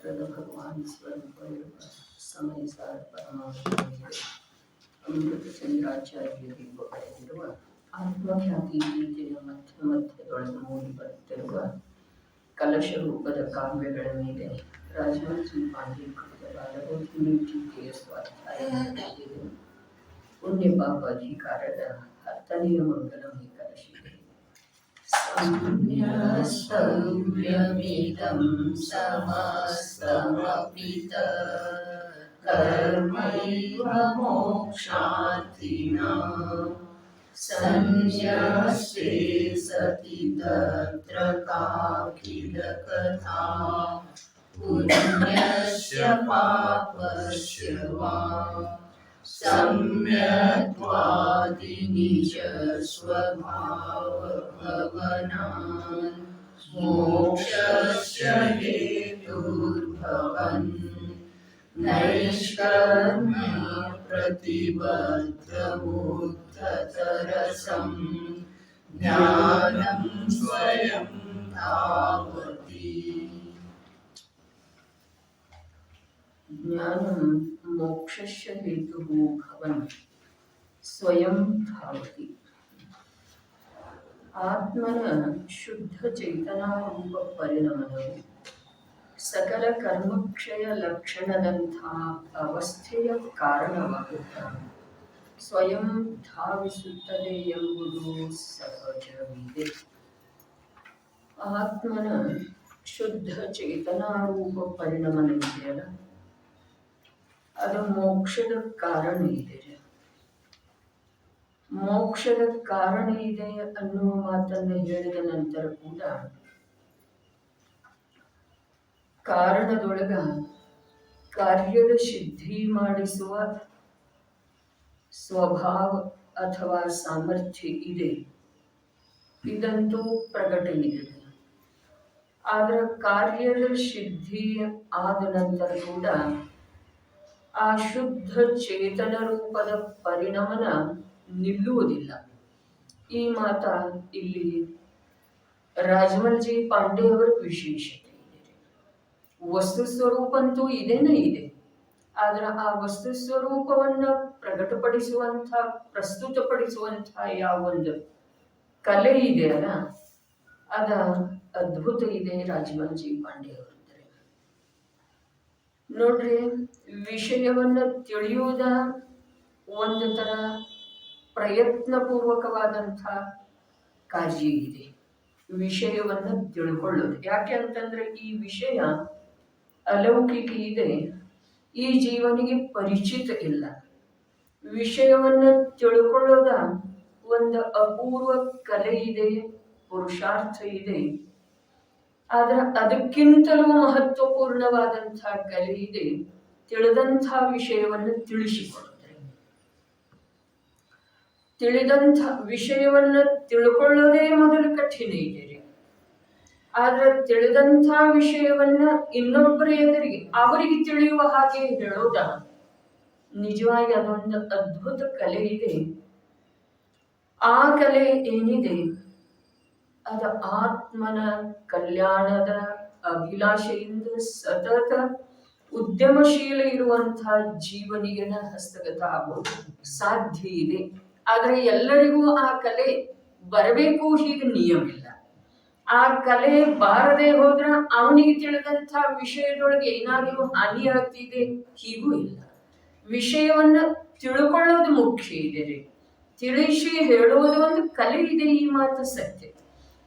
ಶಾಸ್ತ್ರದ ಭಗವಾನ್ ಸ್ವರೂಪ ಇರುವ ಸಮಯ ಸಾರ ಪರಮಾತ್ಮನಿಗೆ ಅಮೃತ ಚಂದ್ರಾಚಾರ್ಯರಿಗೂ ಬರೆದಿರುವ ಆತ್ಮಖ್ಯಾತಿ ಗೀತೆಯ ಮಧ್ಯದೊಳಗೆ ಮೂಡಿ ಬರುತ್ತಿರುವ ಕಲಶ ರೂಪದ ಕಾವ್ಯಗಳ ಮೇಲೆ ರಾಜವಂಶಿ ಪಾಂಡೆ ಕೃತವಾದ ಟೀಕೆಯ ಸ್ವಾಧ್ಯಾಯ ನಡೆದಿದೆ. ಪುಣ್ಯ ಪಾಪ ಅಧಿಕಾರದ 10ನೆಯ ಮಂಗಲಮಿ ಕಲಶಿದೆ. ಸಂನ್ಯಸ್ತವ್ಯಮಿದಂ ಸಮಸ್ತಮಪಿತ ಕರ್ಮೈವ ಮೋಕ್ಷಾರ್ಥಿನಾಂ ಸಂನ್ಯಸ್ತೆ ಸತಿ ತತ್ರ ಕಾಖಿಲ ಕಥಾ ಪುಣ್ಯಸ್ಯ ಪಾಪಸ್ಯ ವಾ सम्यक्त्वादि निज स्वभाव भवनान् मोक्षस्य हेतुर्भवन् नैष्कर्म्य प्रतिबद्धमुद्धतरसं ज्ञानं स्वयं धावति. ज्ञानं मोक्षस्य हेतुः भवन् स्वयं धावति. ಆತ್ಮನ ಶುದ್ಧ ಚೈತನ್ಯರೂಪ ಪರಿಣಮನವು ಸಕಲ ಕರ್ಮಕ್ಷಯ ಲಕ್ಷಣದಂಥ ಅವಸ್ಥೆಯ ಕಾರಣವಾಗುತ್ತಾನೆ. ಸ್ವಯಂ ಧಾವಿಸುತ್ತದೆ ಎಂಬುದು ಸಹಜವಿದೆ. ಆತ್ಮನ ಶುದ್ಧ ಚೇತನಾರೂಪ ಪರಿಣಮನವಿದೆಯಲ್ಲ, ಅದು ಮೋಕ್ಷದ ಕಾರಣ ಇದೆ. ಮೋಕ್ಷದ ಕಾರಣ ಇದೆ ಅನ್ನುವ ಮಾತನ್ನು ಹೇಳಿದ ನಂತರ ಕೂಡ ಕಾರಣದೊಳಗ ಕಾರ್ಯದ ಸಿದ್ಧಿ ಮಾಡಿಸುವ ಸ್ವಭಾವ ಅಥವಾ ಸಾಮರ್ಥ್ಯ ಇದೆ, ಇದಂತೂ ಪ್ರಕಟ ಇದೆ. ಆದರೆ ಕಾರ್ಯದ ಸಿದ್ಧಿ ಆದ ನಂತರ ಕೂಡ ಆ ಶುದ್ಧ ಚೇತನ ರೂಪದ ಪರಿಣಮನ ನಿಲ್ಲುವುದಿಲ್ಲ. ಈ ಮಾತ ಇಲ್ಲಿ ರಾಜಮಲ್ಜಿ ಪಾಂಡೆಯವರ ವಿಶೇಷತೆ ಇದೆ. ವಸ್ತು ಸ್ವರೂಪ ಅಂತೂ ಇದೇನೇ ಇದೆ, ಆದ್ರೆ ಆ ವಸ್ತು ಸ್ವರೂಪವನ್ನ ಪ್ರಕಟಪಡಿಸುವಂಥ ಪ್ರಸ್ತುತಪಡಿಸುವಂಥ ಯಾವೊಂದು ಕಲೆ ಇದೆಯಲ್ಲ, ಅದ ಅದ್ಭುತ ಇದೆ ರಾಜಮಲ್ಜಿ ಪಾಂಡೆಯವರು. ನೋಡ್ರಿ, ವಿಷಯವನ್ನ ತಿಳಿಯುವುದ ಒಂದು ತರ ಪ್ರಯತ್ನಪೂರ್ವಕವಾದಂಥ ಕಾರ್ಯ ಇದೆ. ವಿಷಯವನ್ನ ತಿಳ್ಕೊಳ್ಳೋದು ಯಾಕೆ ಅಂತಂದ್ರೆ ಈ ವಿಷಯ ಅಲೌಕಿಕ ಇದೆ, ಈ ಜೀವನಿಗೆ ಪರಿಚಿತ ಇಲ್ಲ. ವಿಷಯವನ್ನ ತಿಳ್ಕೊಳ್ಳೋದ ಒಂದು ಅಪೂರ್ವ ಕಲೆ ಇದೆ, ಪುರುಷಾರ್ಥ ಇದೆ. ಆದ್ರೆ ಅದಕ್ಕಿಂತಲೂ ಮಹತ್ವಪೂರ್ಣವಾದಂಥ ಕಲೆ ಇದೆ, ತಿಳಿದಂಥ ವಿಷಯವನ್ನು ತಿಳಿಸಿಕೊಳ್ಳುತ್ತೆ. ತಿಳಿದಂಥ ವಿಷಯವನ್ನ ತಿಳ್ಕೊಳ್ಳೋದೇ ಮೊದಲು ಕಠಿಣ ಇದೆ. ಆದ್ರೆ ತಿಳಿದಂಥ ವಿಷಯವನ್ನ ಇನ್ನೊಬ್ಬರ ಎದುರಿಗೆ ಅವರಿಗೆ ತಿಳಿಯುವ ಹಾಗೆ ಹೇಳೋದ ನಿಜವಾಗಿ ಅದೊಂದು ಅದ್ಭುತ ಕಲೆ ಇದೆ. ಆ ಕಲೆ ಏನಿದೆ ಅದು ಆತ್ಮನ ಕಲ್ಯಾಣದ ಅಭಿಲಾಷೆಯಿಂದ ಸತತ ಉದ್ಯಮಶೀಲ ಇರುವಂತಹ ಜೀವನಿಗೆ ಹಸ್ತಗತ ಆಗೋದು ಸಾಧ್ಯ ಇದೆ. ಆದ್ರೆ ಎಲ್ಲರಿಗೂ ಆ ಕಲೆ ಬರಬೇಕು ಹೀಗೆ ನಿಯಮಿಲ್ಲ. ಆ ಕಲೆ ಬಾರದೆ ಹೋದ್ರ ಅವನಿಗೆ ತಿಳಿದಂಥ ವಿಷಯದೊಳಗೆ ಏನಾದರೂ ಹಾನಿ ಆಗ್ತಿದೆ ಹೀಗೂ ಇಲ್ಲ. ವಿಷಯವನ್ನ ತಿಳ್ಕೊಳ್ಳೋದು ಮುಖ್ಯ ಇದೆ, ತಿಳಿಸಿ ಹೇಳೋದು ಒಂದು ಕಲೆ ಇದೆ. ಈ ಮಾತು ಸತ್ಯ.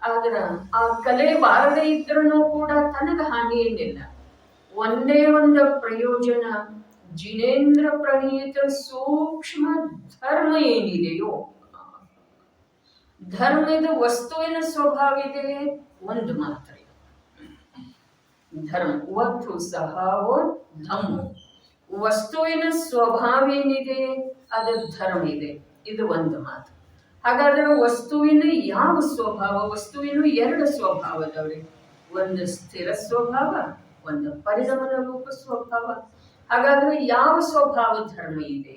ಆದ್ರ ಆ ಕಲೆ ಬಾರದೇ ಇದ್ರೂ ಕೂಡ ತನಗ ಹಾನಿ ಏನಿಲ್ಲ. ಒಂದೇ ಒಂದು ಪ್ರಯೋಜನ, ಜಿನೇಂದ್ರ ಪ್ರಣೀತ ಸೂಕ್ಷ್ಮ ಧರ್ಮ ಏನಿದೆಯೋ, ಧರ್ಮದ ವಸ್ತುವಿನ ಸ್ವಭಾವ ಇದೆ ಒಂದು ಮಾತ್ರ. ಧರ್ಮ ವಸ್ತು ಸಹಾವೋ ಧರ್ಮ, ವಸ್ತುವಿನ ಸ್ವಭಾವ ಏನಿದೆ ಅದು ಧರ್ಮ ಇದೆ, ಇದು ಒಂದು ಮಾತು. ಹಾಗಾದ್ರೆ ವಸ್ತುವಿನ ಯಾವ ಸ್ವಭಾವ? ವಸ್ತುವಿನ ಎರಡು ಸ್ವಭಾವದವ್ರಿ, ಒಂದು ಸ್ಥಿರ ಸ್ವಭಾವ, ಒಂದು ಪರಿಣಮನ ರೂಪ ಸ್ವಭಾವ. ಹಾಗಾದ್ರೆ ಯಾವ ಸ್ವಭಾವ ಧರ್ಮ ಇದೆ?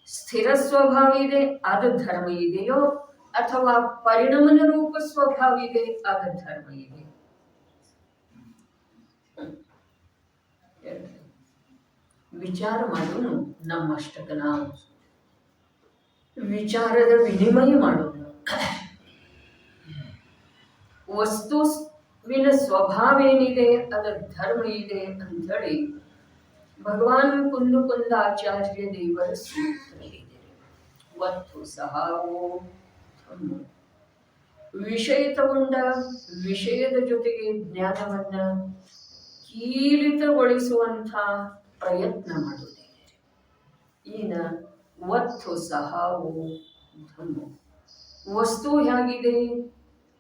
ಸ್ಥಿರ ಸ್ವಭಾವ ಇದೆ ಅದು ಧರ್ಮ ಇದೆಯೋ, ಅಥವಾ ಪರಿಣಮನ ರೂಪ ಸ್ವಭಾವ ಇದೆ ಅದು ಧರ್ಮ ಇದೆ? ವಿಚಾರ ಮಾಡೋನು ನಮ್ಮಷ್ಟಕ ನಾವು ವಿಚಾರದ ವಿನಿಮಯ ಮಾಡೋನು. ವಸ್ತುವಿನ ಸ್ವಭಾವ ಏನಿದೆ, ಅದರ ಧರ್ಮ ಇದೆ ಅಂಥೇಳಿ ಭಗವಾನ್ ಕುಂದ ಆಚಾರ್ಯ ದೇವರ ಸೂತ್ರ ಇದೆ. ವಸ್ತು ಸಹಾವೋ ಧರ್ಮ. ವಿಷಯ ತಗೊಂಡ ವಿಷಯದ ಜೊತೆಗೆ ಜ್ಞಾನವನ್ನ ಕೀಲಿತಗೊಳಿಸುವಂಥ ಪ್ರಯತ್ನ ಮಾಡುವುದಿದೆ. ಈನ ವಸ್ತು ಸಹಾವೋ ಧರ್ಮ. ವಸ್ತು ಹೇಗಿದೆ?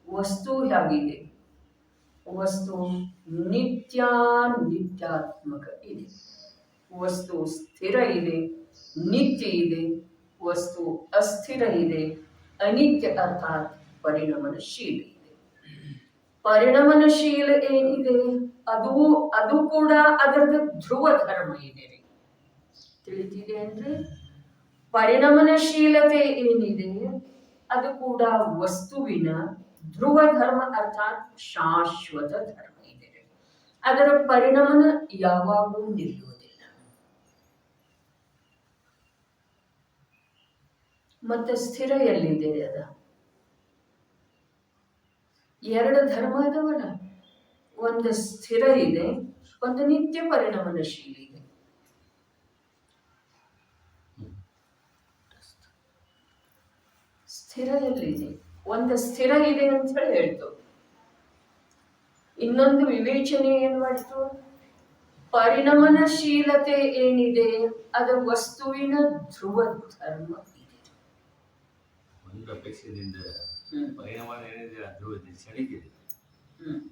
ವಸ್ತು ಹೇಗಿದೆ? ವಸ್ತು ನಿತ್ಯಾತ್ಮಕ ಇದೆ. ವಸ್ತು ಸ್ಥಿರ ಇದೆ, ನಿತ್ಯ ಇದೆ. ವಸ್ತು ಅಸ್ಥಿರ ಇದೆ, ಅನಿತ್ಯ ಅರ್ಥಾತ್ ಪರಿಣಮನಶೀಲ ಇದೆ. ಪರಿಣಮನಶೀಲ ಏನಿದೆ ಅದು ಕೂಡ ಅದರದ ಧ್ರುವ ಧರ್ಮ ಇದೆ. ತಿಳಿತಿದೆ ಅಂದ್ರೆ ಪರಿಣಮನಶೀಲತೆ ಏನಿದೆ ಅದು ಕೂಡ ವಸ್ತುವಿನ ಧ್ರುವ ಧರ್ಮ ಅರ್ಥಾತ್ ಶಾಶ್ವತ ಧರ್ಮ ಇದೆ. ಅದರ ಪರಿಣಮನ ಯಾವಾಗೂ ನಿಲ್ಲುವುದಿಲ್ಲ. ಮತ್ತೆ ಸ್ಥಿರ ಎಲ್ಲಿದೆ? ಅದ ಎರಡು ಧರ್ಮ ಅದವಲ್ಲ, ಒಂದು ಸ್ಥಿರ ಇದೆ, ಒಂದು ನಿತ್ಯ ಪರಿಣಮನಶೀಲ ಇದೆ. ಸ್ಥಿರ ಎಲ್ಲಿದೆ? ಒಂದು ಸ್ಥಿರ ಇದೆ ಅಂತ ಹೇಳಿ ಹೇಳ್ತು. ಇನ್ನೊಂದು ವಿವೇಚನೆ ಏನ್ ಮಾಡ್ತು? ಪರಿಣಮನಶೀಲತೆ ಏನಿದೆ ಅದು ವಸ್ತುವಿನ ಧ್ರುವ ಧರ್ಮ ಇದೆ. ಒಂದು ಅಪೇಕ್ಷೆಯಿಂದ ಪರಿಣಾಮ ಏನಿದೆ ಅದು ಕ್ಷಣಿಕಿದೆ,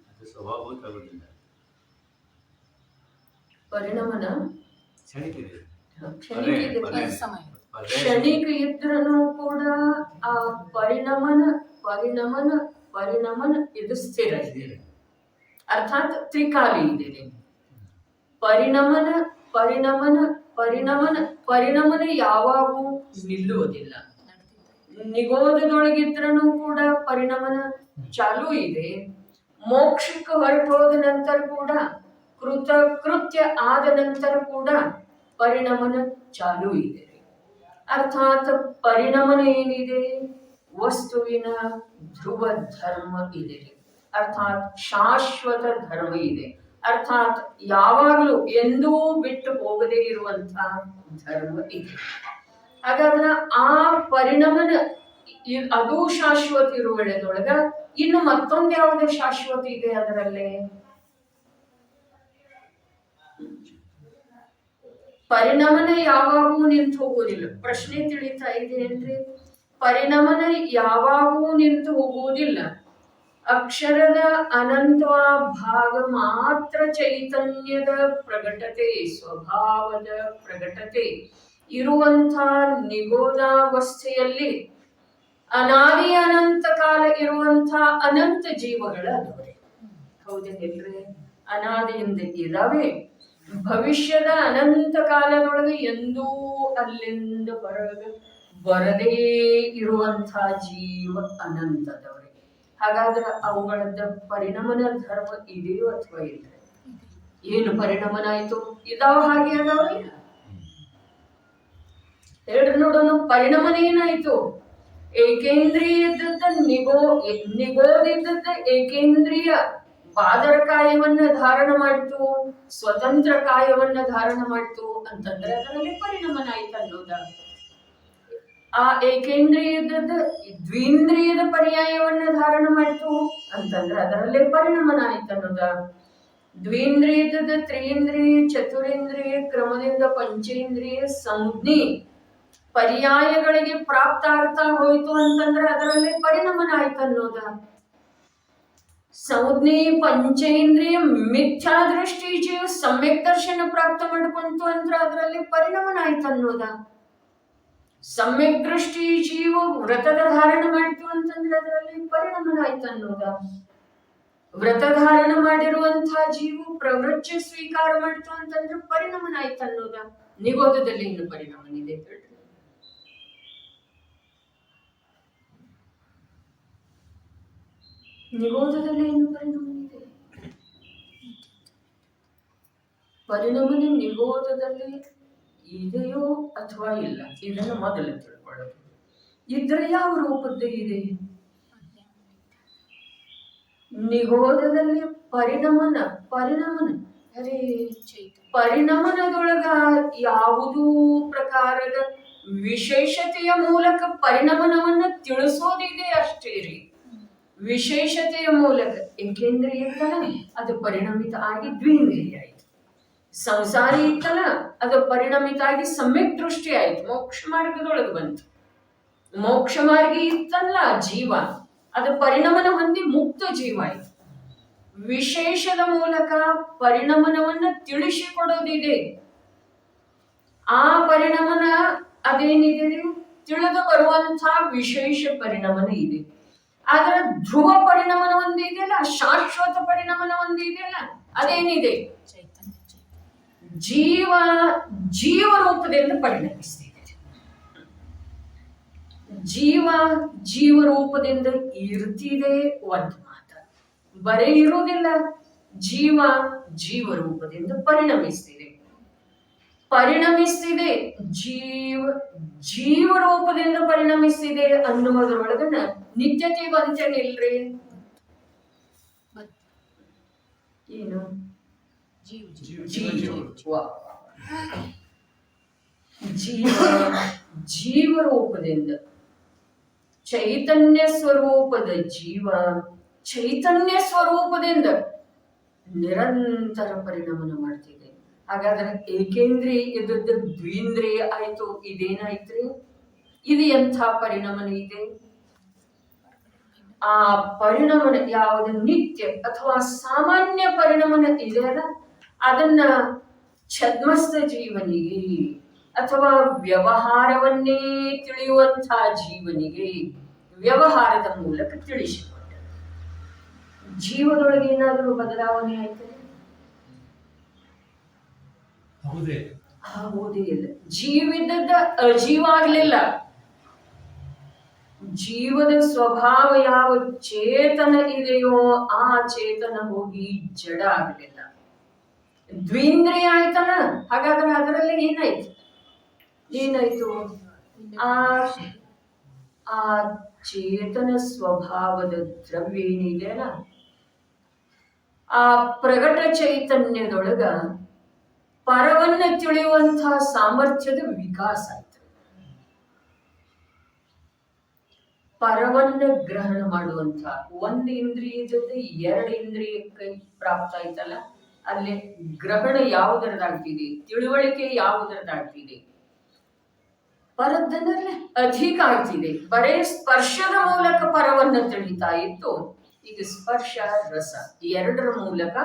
ಅದು ಸ್ವಭಾವಕ್ಕೆ ಆಗುದಿಲ್ಲ. ಪರಿಣಮನ ಕ್ಷಣಿಕಿದೆ, ಕ್ಷಣಿಕ ಇದ್ರೂ ಕೂಡ ಆ ಪರಿಣಮನ ಇದು ಸ್ಥಿರ ಇದೆ, ಅರ್ಥಾತ್ ತ್ರಿಕಾಲಿ ಇದೆ. ಪರಿಣಮನ ಯಾವಾಗೂ ನಿಲ್ಲುವುದಿಲ್ಲ. ನಿಗೋಧದೊಳಗಿದ್ರೂ ಕೂಡ ಪರಿಣಮನ ಚಾಲೂ ಇದೆ. ಮೋಕ್ಷಕ್ಕೆ ಹೊರಟು ಹೋದ ನಂತರ ಕೂಡ ಕೃತ್ಯ ಆದ ನಂತರ ಕೂಡ ಪರಿಣಮನ ಚಾಲೂ ಇದೆ. ಅರ್ಥಾತ್ ಪರಿಣಮನ ಏನಿದೆ ವಸ್ತುವಿನ ಧ್ರುವ ಧರ್ಮ ಇದೆ, ಅರ್ಥಾತ್ ಶಾಶ್ವತ ಧರ್ಮ ಇದೆ, ಅರ್ಥಾತ್ ಯಾವಾಗಲೂ ಎಂದೂ ಬಿಟ್ಟು ಹೋಗದೇ ಇರುವಂತಹ ಧರ್ಮ ಇದೆ. ಹಾಗಾದ್ರೆ ಆ ಪರಿಣಮನ ಅದು ಶಾಶ್ವತ ಇರುವಳೆದೊಳಗ ಇನ್ನು ಮತ್ತೊಂದು ಯಾವುದು ಶಾಶ್ವತ ಇದೆ? ಅದರಲ್ಲೇ ಪರಿಣಮನ ಯಾವಾಗೂ ನಿಂತು ಹೋಗುವುದಿಲ್ಲ. ಪ್ರಶ್ನೆ ತಿಳಿತಾ ಇದೆ ಅಂದ್ರೆ ಪರಿಣಮನ ಯಾವಾಗೂ ನಿಂತು ಹೋಗುವುದಿಲ್ಲ. ಅಕ್ಷರದ ಅನಂತ ಭಾಗ ಮಾತ್ರ ಚೈತನ್ಯದ ಪ್ರಗಟತೆ, ಸ್ವಭಾವದ ಪ್ರಗಟತೆ ಇರುವಂಥ ನಿಗೋಧಾವಸ್ಥೆಯಲ್ಲಿ ಅನಾದಿ ಅನಂತ ಕಾಲ ಇರುವಂಥ ಅನಂತ ಜೀವಗಳ ಅದವೇ. ಹೌದೇನ್ರಿ? ಅನಾದಿಯಿಂದ ಇದಾವೆ, ಭವಿಷ್ಯದ ಅನಂತ ಕಾಲದೊಳಗೆ ಎಂದೂ ಅಲ್ಲಿಂದ ಹೊರಗೆ ಬರದೇ ಇರುವಂಥ ಜೀವ ಅನಂತದವರೆಗೆ. ಹಾಗಾದ್ರೆ ಅವುಗಳದ್ದ ಪರಿಣಮನ ಧರ್ಮ ಇದೆಯೋ ಅಥವಾ ಇಲ್ಲ? ಏನು ಪರಿಣಮನ ಆಯ್ತು? ಇದಾವ ಹಾಗೆ ಅದಾವಲ್ಲ? ಹೇಳ್ರಿ ನೋಡೋಣ, ಪರಿಣಮನ ಏನಾಯ್ತು? ಏಕೇಂದ್ರಿಯದ ನಿಗೋದಿದ್ದ ಏಕೇಂದ್ರಿಯ ಪಾದರ ಕಾಯವನ್ನ ಧಾರಣ ಮಾಡ್ತು, ಸ್ವತಂತ್ರ ಕಾಯವನ್ನ ಧಾರಣ ಮಾಡ್ತು ಅಂತಂದ್ರೆ ಅದರಲ್ಲಿ ಪರಿಣಮನ ಆಯ್ತು ಅನ್ನೋದ. ಆ ಏಕೇಂದ್ರಿಯದ ದ್ವಿಂದ್ರಿಯದ ಪರ್ಯಾಯವನ್ನ ಧಾರಣ ಮಾಡ್ತು ಅಂತಂದ್ರೆ ಅದರಲ್ಲೇ ಪರಿಣಮನ ಆಯ್ತು ಅನ್ನೋದ. ದ್ವಿಂದ್ರಿಯದ ತ್ರಿಇಂದ್ರಿಯ ಚತುರೇಂದ್ರಿಯ ಕ್ರಮದಿಂದ ಪಂಚೇಂದ್ರಿಯ ಸಂಜ್ಞೆ ಪರ್ಯಾಯಗಳಿಗೆ ಪ್ರಾಪ್ತ ಆಗ್ತಾ ಹೋಯ್ತು ಅಂತಂದ್ರೆ ಅದರಲ್ಲಿ ಪರಿಣಮನ ಆಯ್ತು ಅನ್ನೋದ. ಸಂಜ್ಞೆ ಪಂಚೇಂದ್ರಿಯ ಮಿಥ್ಯಾ ದೃಷ್ಟಿ ಜೀವ ಸಮ್ಯಕ್ ದರ್ಶನ ಪ್ರಾಪ್ತ ಮಾಡ್ಕೊಂತು ಅಂದ್ರೆ ಅದರಲ್ಲಿ ಪರಿಣಮನ ಆಯ್ತು ಅನ್ನೋದ. ಸಮ್ಯಕ್ ದೃಷ್ಟಿ ಜೀವ ವ್ರತದ ಧಾರಣ ಮಾಡ್ತು ಅಂತಂದ್ರೆ ಅದರಲ್ಲಿ ಪರಿಣಮನ ಆಯ್ತು ಅನ್ನೋದ. ವ್ರತ ಧಾರಣ ಮಾಡಿರುವಂತಹ ಜೀವ ಪ್ರವೃತ್ತಿ ಸ್ವೀಕಾರ ಮಾಡ್ತು ಅಂತಂದ್ರೆ ಪರಿಣಮನ ಆಯ್ತು ಅನ್ನೋದ. ನಿಗೋಧದಲ್ಲಿ ಇನ್ನು ಪರಿಣಮನ ಇದೆ ಹೇಳ್ರಿ. ನಿಗೋಧದಲ್ಲಿ ಏನು ಪರಿಣಮನ ಇದೆ? ಪರಿಣಮನ ನಿಗೋಧದಲ್ಲಿ ಇದೆಯೋ ಅಥವಾ ಇಲ್ಲ ಇದನ್ನು ಮೊದಲು ತಿಳ್ಕೊಳ್ಳೋದು. ಇದ್ರೆ ಯಾವ ರೂಪದ್ದು ಇದೆ? ನಿಗೋಧದಲ್ಲಿ ಪರಿಣಮನ ಅರೆ ಪರಿಣಮನದೊಳಗ ಯಾವುದೂ ಪ್ರಕಾರದ ವಿಶೇಷತೆಯ ಮೂಲಕ ಪರಿಣಮನವನ್ನ ತಿಳಿಸೋದಿದೆ ಅಷ್ಟೇ ರೀ. ವಿಶೇಷತೆಯ ಮೂಲಕ ಏಕೆಂದ್ರೆ ಇತ್ತಲ್ಲ ಅದು ಪರಿಣಮಿತ ಆಗಿ ದ್ವಿಂದ್ರಿಯ ಆಯ್ತು. ಸಂಸಾರಿ ಇತ್ತಲ್ಲ ಅದು ಪರಿಣಮಿತ ಆಗಿ ಸಮ್ಯಕ್ ದೃಷ್ಟಿ ಆಯ್ತು, ಮೋಕ್ಷ ಮಾರ್ಗದೊಳಗೆ ಬಂತು. ಮೋಕ್ಷ ಮಾರ್ಗ ಇತ್ತಲ್ಲ ಜೀವ, ಅದು ಪರಿಣಮನ ಹೊಂದಿ ಮುಕ್ತ ಜೀವ ಆಯ್ತು. ವಿಶೇಷದ ಮೂಲಕ ಪರಿಣಮನವನ್ನ ತಿಳಿಸಿಕೊಡೋದಿದೆ. ಆ ಪರಿಣಮನ ಅದೇನಿದೆ ತಿಳಿದು ಬರುವಂತ ವಿಶೇಷ ಪರಿಣಮನ ಇದೆ. ಆದ್ರೆ ಧ್ರುವ ಪರಿಣಮನ ಒಂದು ಇದೆಯಲ್ಲ, ಶಾಶ್ವತ ಪರಿಣಮನ ಒಂದು ಇದೆಯಲ್ಲ, ಅದೇನಿದೆ? ಜೀವ ರೂಪದಿಂದ ಪರಿಣಮಿಸ್ತಿದೆ. ಜೀವ ರೂಪದಿಂದ ಇರ್ತಿದೆ ಒಂದು ಮಾತ, ಬರೇ ಇರುವುದಿಲ್ಲ. ಜೀವ ರೂಪದಿಂದ ಪರಿಣಮಿಸ್ತಿದೆ. ಜೀವ ರೂಪದಿಂದ ಪರಿಣಮಿಸ್ತಿದೆ ಅನ್ನುವುದರೊಳಗನ ನಿತ್ಯತೆ ಬಂತೇನಿಲ್ರಿ? ಏನು? ಜೀವ ರೂಪದಿಂದ ಚೈತನ್ಯ ಸ್ವರೂಪದ ಜೀವ ಚೈತನ್ಯ ಸ್ವರೂಪದಿಂದ ನಿರಂತರ ಪರಿಣಮನ ಮಾಡ್ತಿದೆ. ಹಾಗಾದ್ರೆ ಏಕೇಂದ್ರಿಯ ಇದ್ದದ್ದು ದ್ವಿಂದ್ರಿಯ ಆಯ್ತು, ಇದೇನಾಯ್ತ್ರಿ? ಇದು ಎಂಥ ಪರಿಣಮನ ಇದೆ? ಆ ಪರಿಣಮನ ಯಾವುದು ನಿತ್ಯ ಅಥವಾ ಸಾಮಾನ್ಯ ಪರಿಣಮನ ಇದೆಯಲ್ಲ, ಅದನ್ನ ಛದ್ಮಸ್ಥ ಜೀವನಿಗೆ ಅಥವಾ ವ್ಯವಹಾರವನ್ನೇ ತಿಳಿಯುವಂತಹ ಜೀವನಿಗೆ ವ್ಯವಹಾರದ ಮೂಲಕ ತಿಳಿಸಿಕೊಂಡ. ಜೀವದೊಳಗೆ ಏನಾದರೂ ಬದಲಾವಣೆ ಆಯ್ತದೆ? ಆಗುವುದೇ ಇಲ್ಲ. ಜೀವಿದದ್ದ ಅಜೀವ ಆಗ್ಲಿಲ್ಲ. ಜೀವದ ಸ್ವಭಾವ ಯಾವ ಚೇತನ ಇದೆಯೋ ಆ ಚೇತನ ಹೋಗಿ ಜಡ ಆಗಲಿಲ್ಲ, ದ್ವಿಂದ್ರಿಯ ಆಯ್ತಲ್ಲ. ಹಾಗಾದ್ರೆ ಅದರಲ್ಲಿ ಏನಾಯ್ತು? ಆ ಚೇತನ ಸ್ವಭಾವದ ದ್ರವ್ಯ ಏನಿದೆಯಲ್ಲ, ಆ ಪ್ರಗಟ ಚೈತನ್ಯದೊಳಗ ಪರವನ್ನ ತಿಳಿಯುವಂತಹ ಸಾಮರ್ಥ್ಯದ ವಿಕಾಸ ಆಯ್ತು. ಪರವನ್ನ ಗ್ರಹಣ ಮಾಡುವಂತ ಒಂದು ಇಂದ್ರಿಯದ ಎರಡು ಇಂದ್ರಿಯಕ್ಕೆ ಪ್ರಾಪ್ತ ಆಯ್ತಲ್ಲ, ಅಲ್ಲಿ ಗ್ರಹಣ ಯಾವುದರದಾಗ್ತಿದೆ, ತಿಳುವಳಿಕೆ ಯಾವುದರದಾಗ್ತಿದೆ, ಪರದ್ದನ್ನಲ್ಲಿ ಅಧಿಕ ಆಗ್ತಿದೆ. ಬರೇ ಸ್ಪರ್ಶದ ಮೂಲಕ ಪರವನ್ನ ತಿಳಿತಾ ಇತ್ತು, ಈಗ ಸ್ಪರ್ಶ ರಸ ಎರಡರ ಮೂಲಕ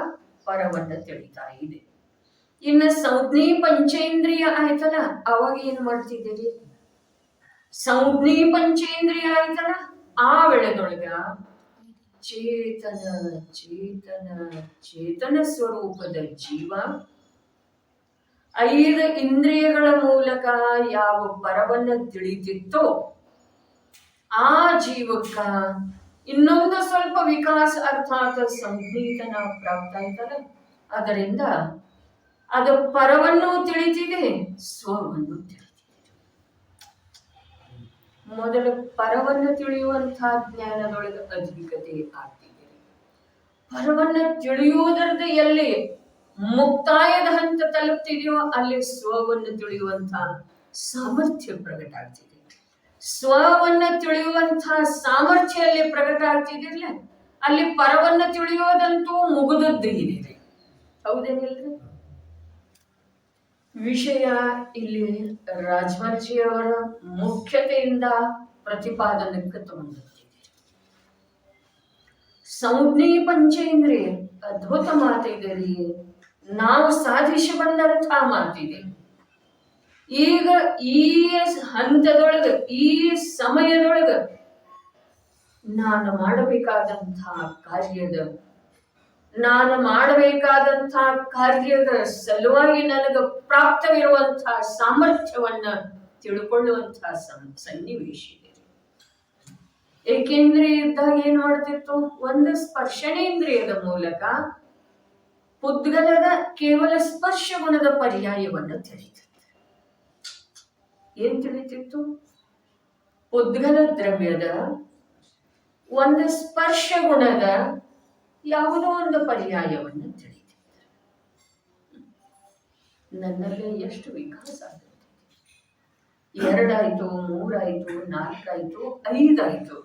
ಪರವನ್ನ ತಿಳಿತಾ ಇದೆ. ಇನ್ನು ಸಂಜ್ಞೆ ಪಂಚೇಂದ್ರಿಯ ಆಯ್ತಲ್ಲ, ಅವಾಗ ಏನ್ ಮಾಡ್ತಿದ್ದೀರಿ? ಸಂಜ್ಞೆ ಪಂಚೇಂದ್ರಿಯ ಆಯ್ತಲ್ಲ, ಆ ವೇಳೆದೊಳಗ ಚೇತನ ಸ್ವರೂಪದ ಜೀವ 5 ಇಂದ್ರಿಯಗಳ ಮೂಲಕ ಯಾವ ಪರವನ್ನ ತಿಳಿತಿತ್ತೋ ಆ ಜೀವಕ್ಕ ಇನ್ನೊಂದು ಸ್ವಲ್ಪ ವಿಕಾಸ ಅರ್ಥಾತ್ ಸಂಜ್ಞೀತನ ಪ್ರಾಪ್ತ ಆಯ್ತಲ್ಲ. ಅದರಿಂದ ಅದು ಪರವನ್ನು ತಿಳಿತಿದೆ, ಸ್ವವನ್ನು ತಿಳಿತಿದೆ. ಮೊದಲು ಪರವನ್ನು ತಿಳಿಯುವಂತಹ ಜ್ಞಾನದೊಳಗೆ ಅಧಿಕತೆ ಆಗ್ತಿದೆ. ಪರವನ್ನು ತಿಳಿಯುವುದರದ ಎಲ್ಲಿ ಮುಕ್ತಾಯದ ಹಂತ ತಲುಪ್ತಿದೆಯೋ ಅಲ್ಲಿ ಸ್ವವನ್ನು ತಿಳಿಯುವಂತಹ ಸಾಮರ್ಥ್ಯ ಪ್ರಕಟ ಆಗ್ತಿದೆ. ಸ್ವವನ್ನು ತಿಳಿಯುವಂತಹ ಸಾಮರ್ಥ್ಯ ಅಲ್ಲಿ ಪ್ರಕಟ ಆಗ್ತಿದಿಲ್ಲ, ಅಲ್ಲಿ ಪರವನ್ನು ತಿಳಿಯೋದಂತೂ ಮುಗಿದದ್ದು ಇದೆ. ಹೌದೇನಿಲ್ರಿ? ವಿಷಯ ಇಲ್ಲಿ ರಾಜಮರ್ಜಿಯವರ ಮುಖ್ಯತೆಯಿಂದ ಪ್ರತಿಪಾದನಕ್ಕೆ ತಗೊಂಡಿದೆ. ಸಂಜ್ಞೆ ಪಂಚೇಂದ್ರಿಯ ಅದ್ಭುತ ಮಾತಿದೆ ರೀ, ನಾವು ಸಾಧಿಸಿ ಬಂದಂಥ ಮಾತಿದೆ. ಈಗ ಈ ಹಂತದೊಳಗ ಈ ಸಮಯದೊಳಗ ನಾನು ಮಾಡಬೇಕಾದಂತಹ ಕಾರ್ಯದ ಸಲುವಾಗಿ ನನಗೆ ಪ್ರಾಪ್ತವಿರುವಂತಹ ಸಾಮರ್ಥ್ಯವನ್ನ ತಿಳ್ಕೊಳ್ಳುವಂತಹ ಸನ್ನಿವೇಶ ಇದೆ. ಏಕೆಂದ್ರೆ ಇದ್ದಾಗ ಏನ್ ಮಾಡ್ತಿತ್ತು? ಒಂದು ಸ್ಪರ್ಶನೇಂದ್ರಿಯದ ಮೂಲಕ ಪುದ್ಗಲದ ಕೇವಲ ಸ್ಪರ್ಶ ಗುಣದ ಪರ್ಯಾಯವನ್ನು ತಿಳಿಯುತ್ತೆ. ಏನ್ ತಿಳಿತಿತ್ತು? ಉದ್ಗಲ ದ್ರವ್ಯದ ಒಂದು ಸ್ಪರ್ಶ ಗುಣದ ಯಾವುದೋ ಒಂದು ಪರ್ಯಾಯವನ್ನು ತಿಳಿತಿತ್ತು. ನನ್ನಲ್ಲಿ ಎಷ್ಟು ವಿಕಾಸ ಆಗುತ್ತೆ. 2 ಆಯ್ತು, 3 ಆಯ್ತು, 4 ಆಯ್ತು, 5 ಆಯ್ತು.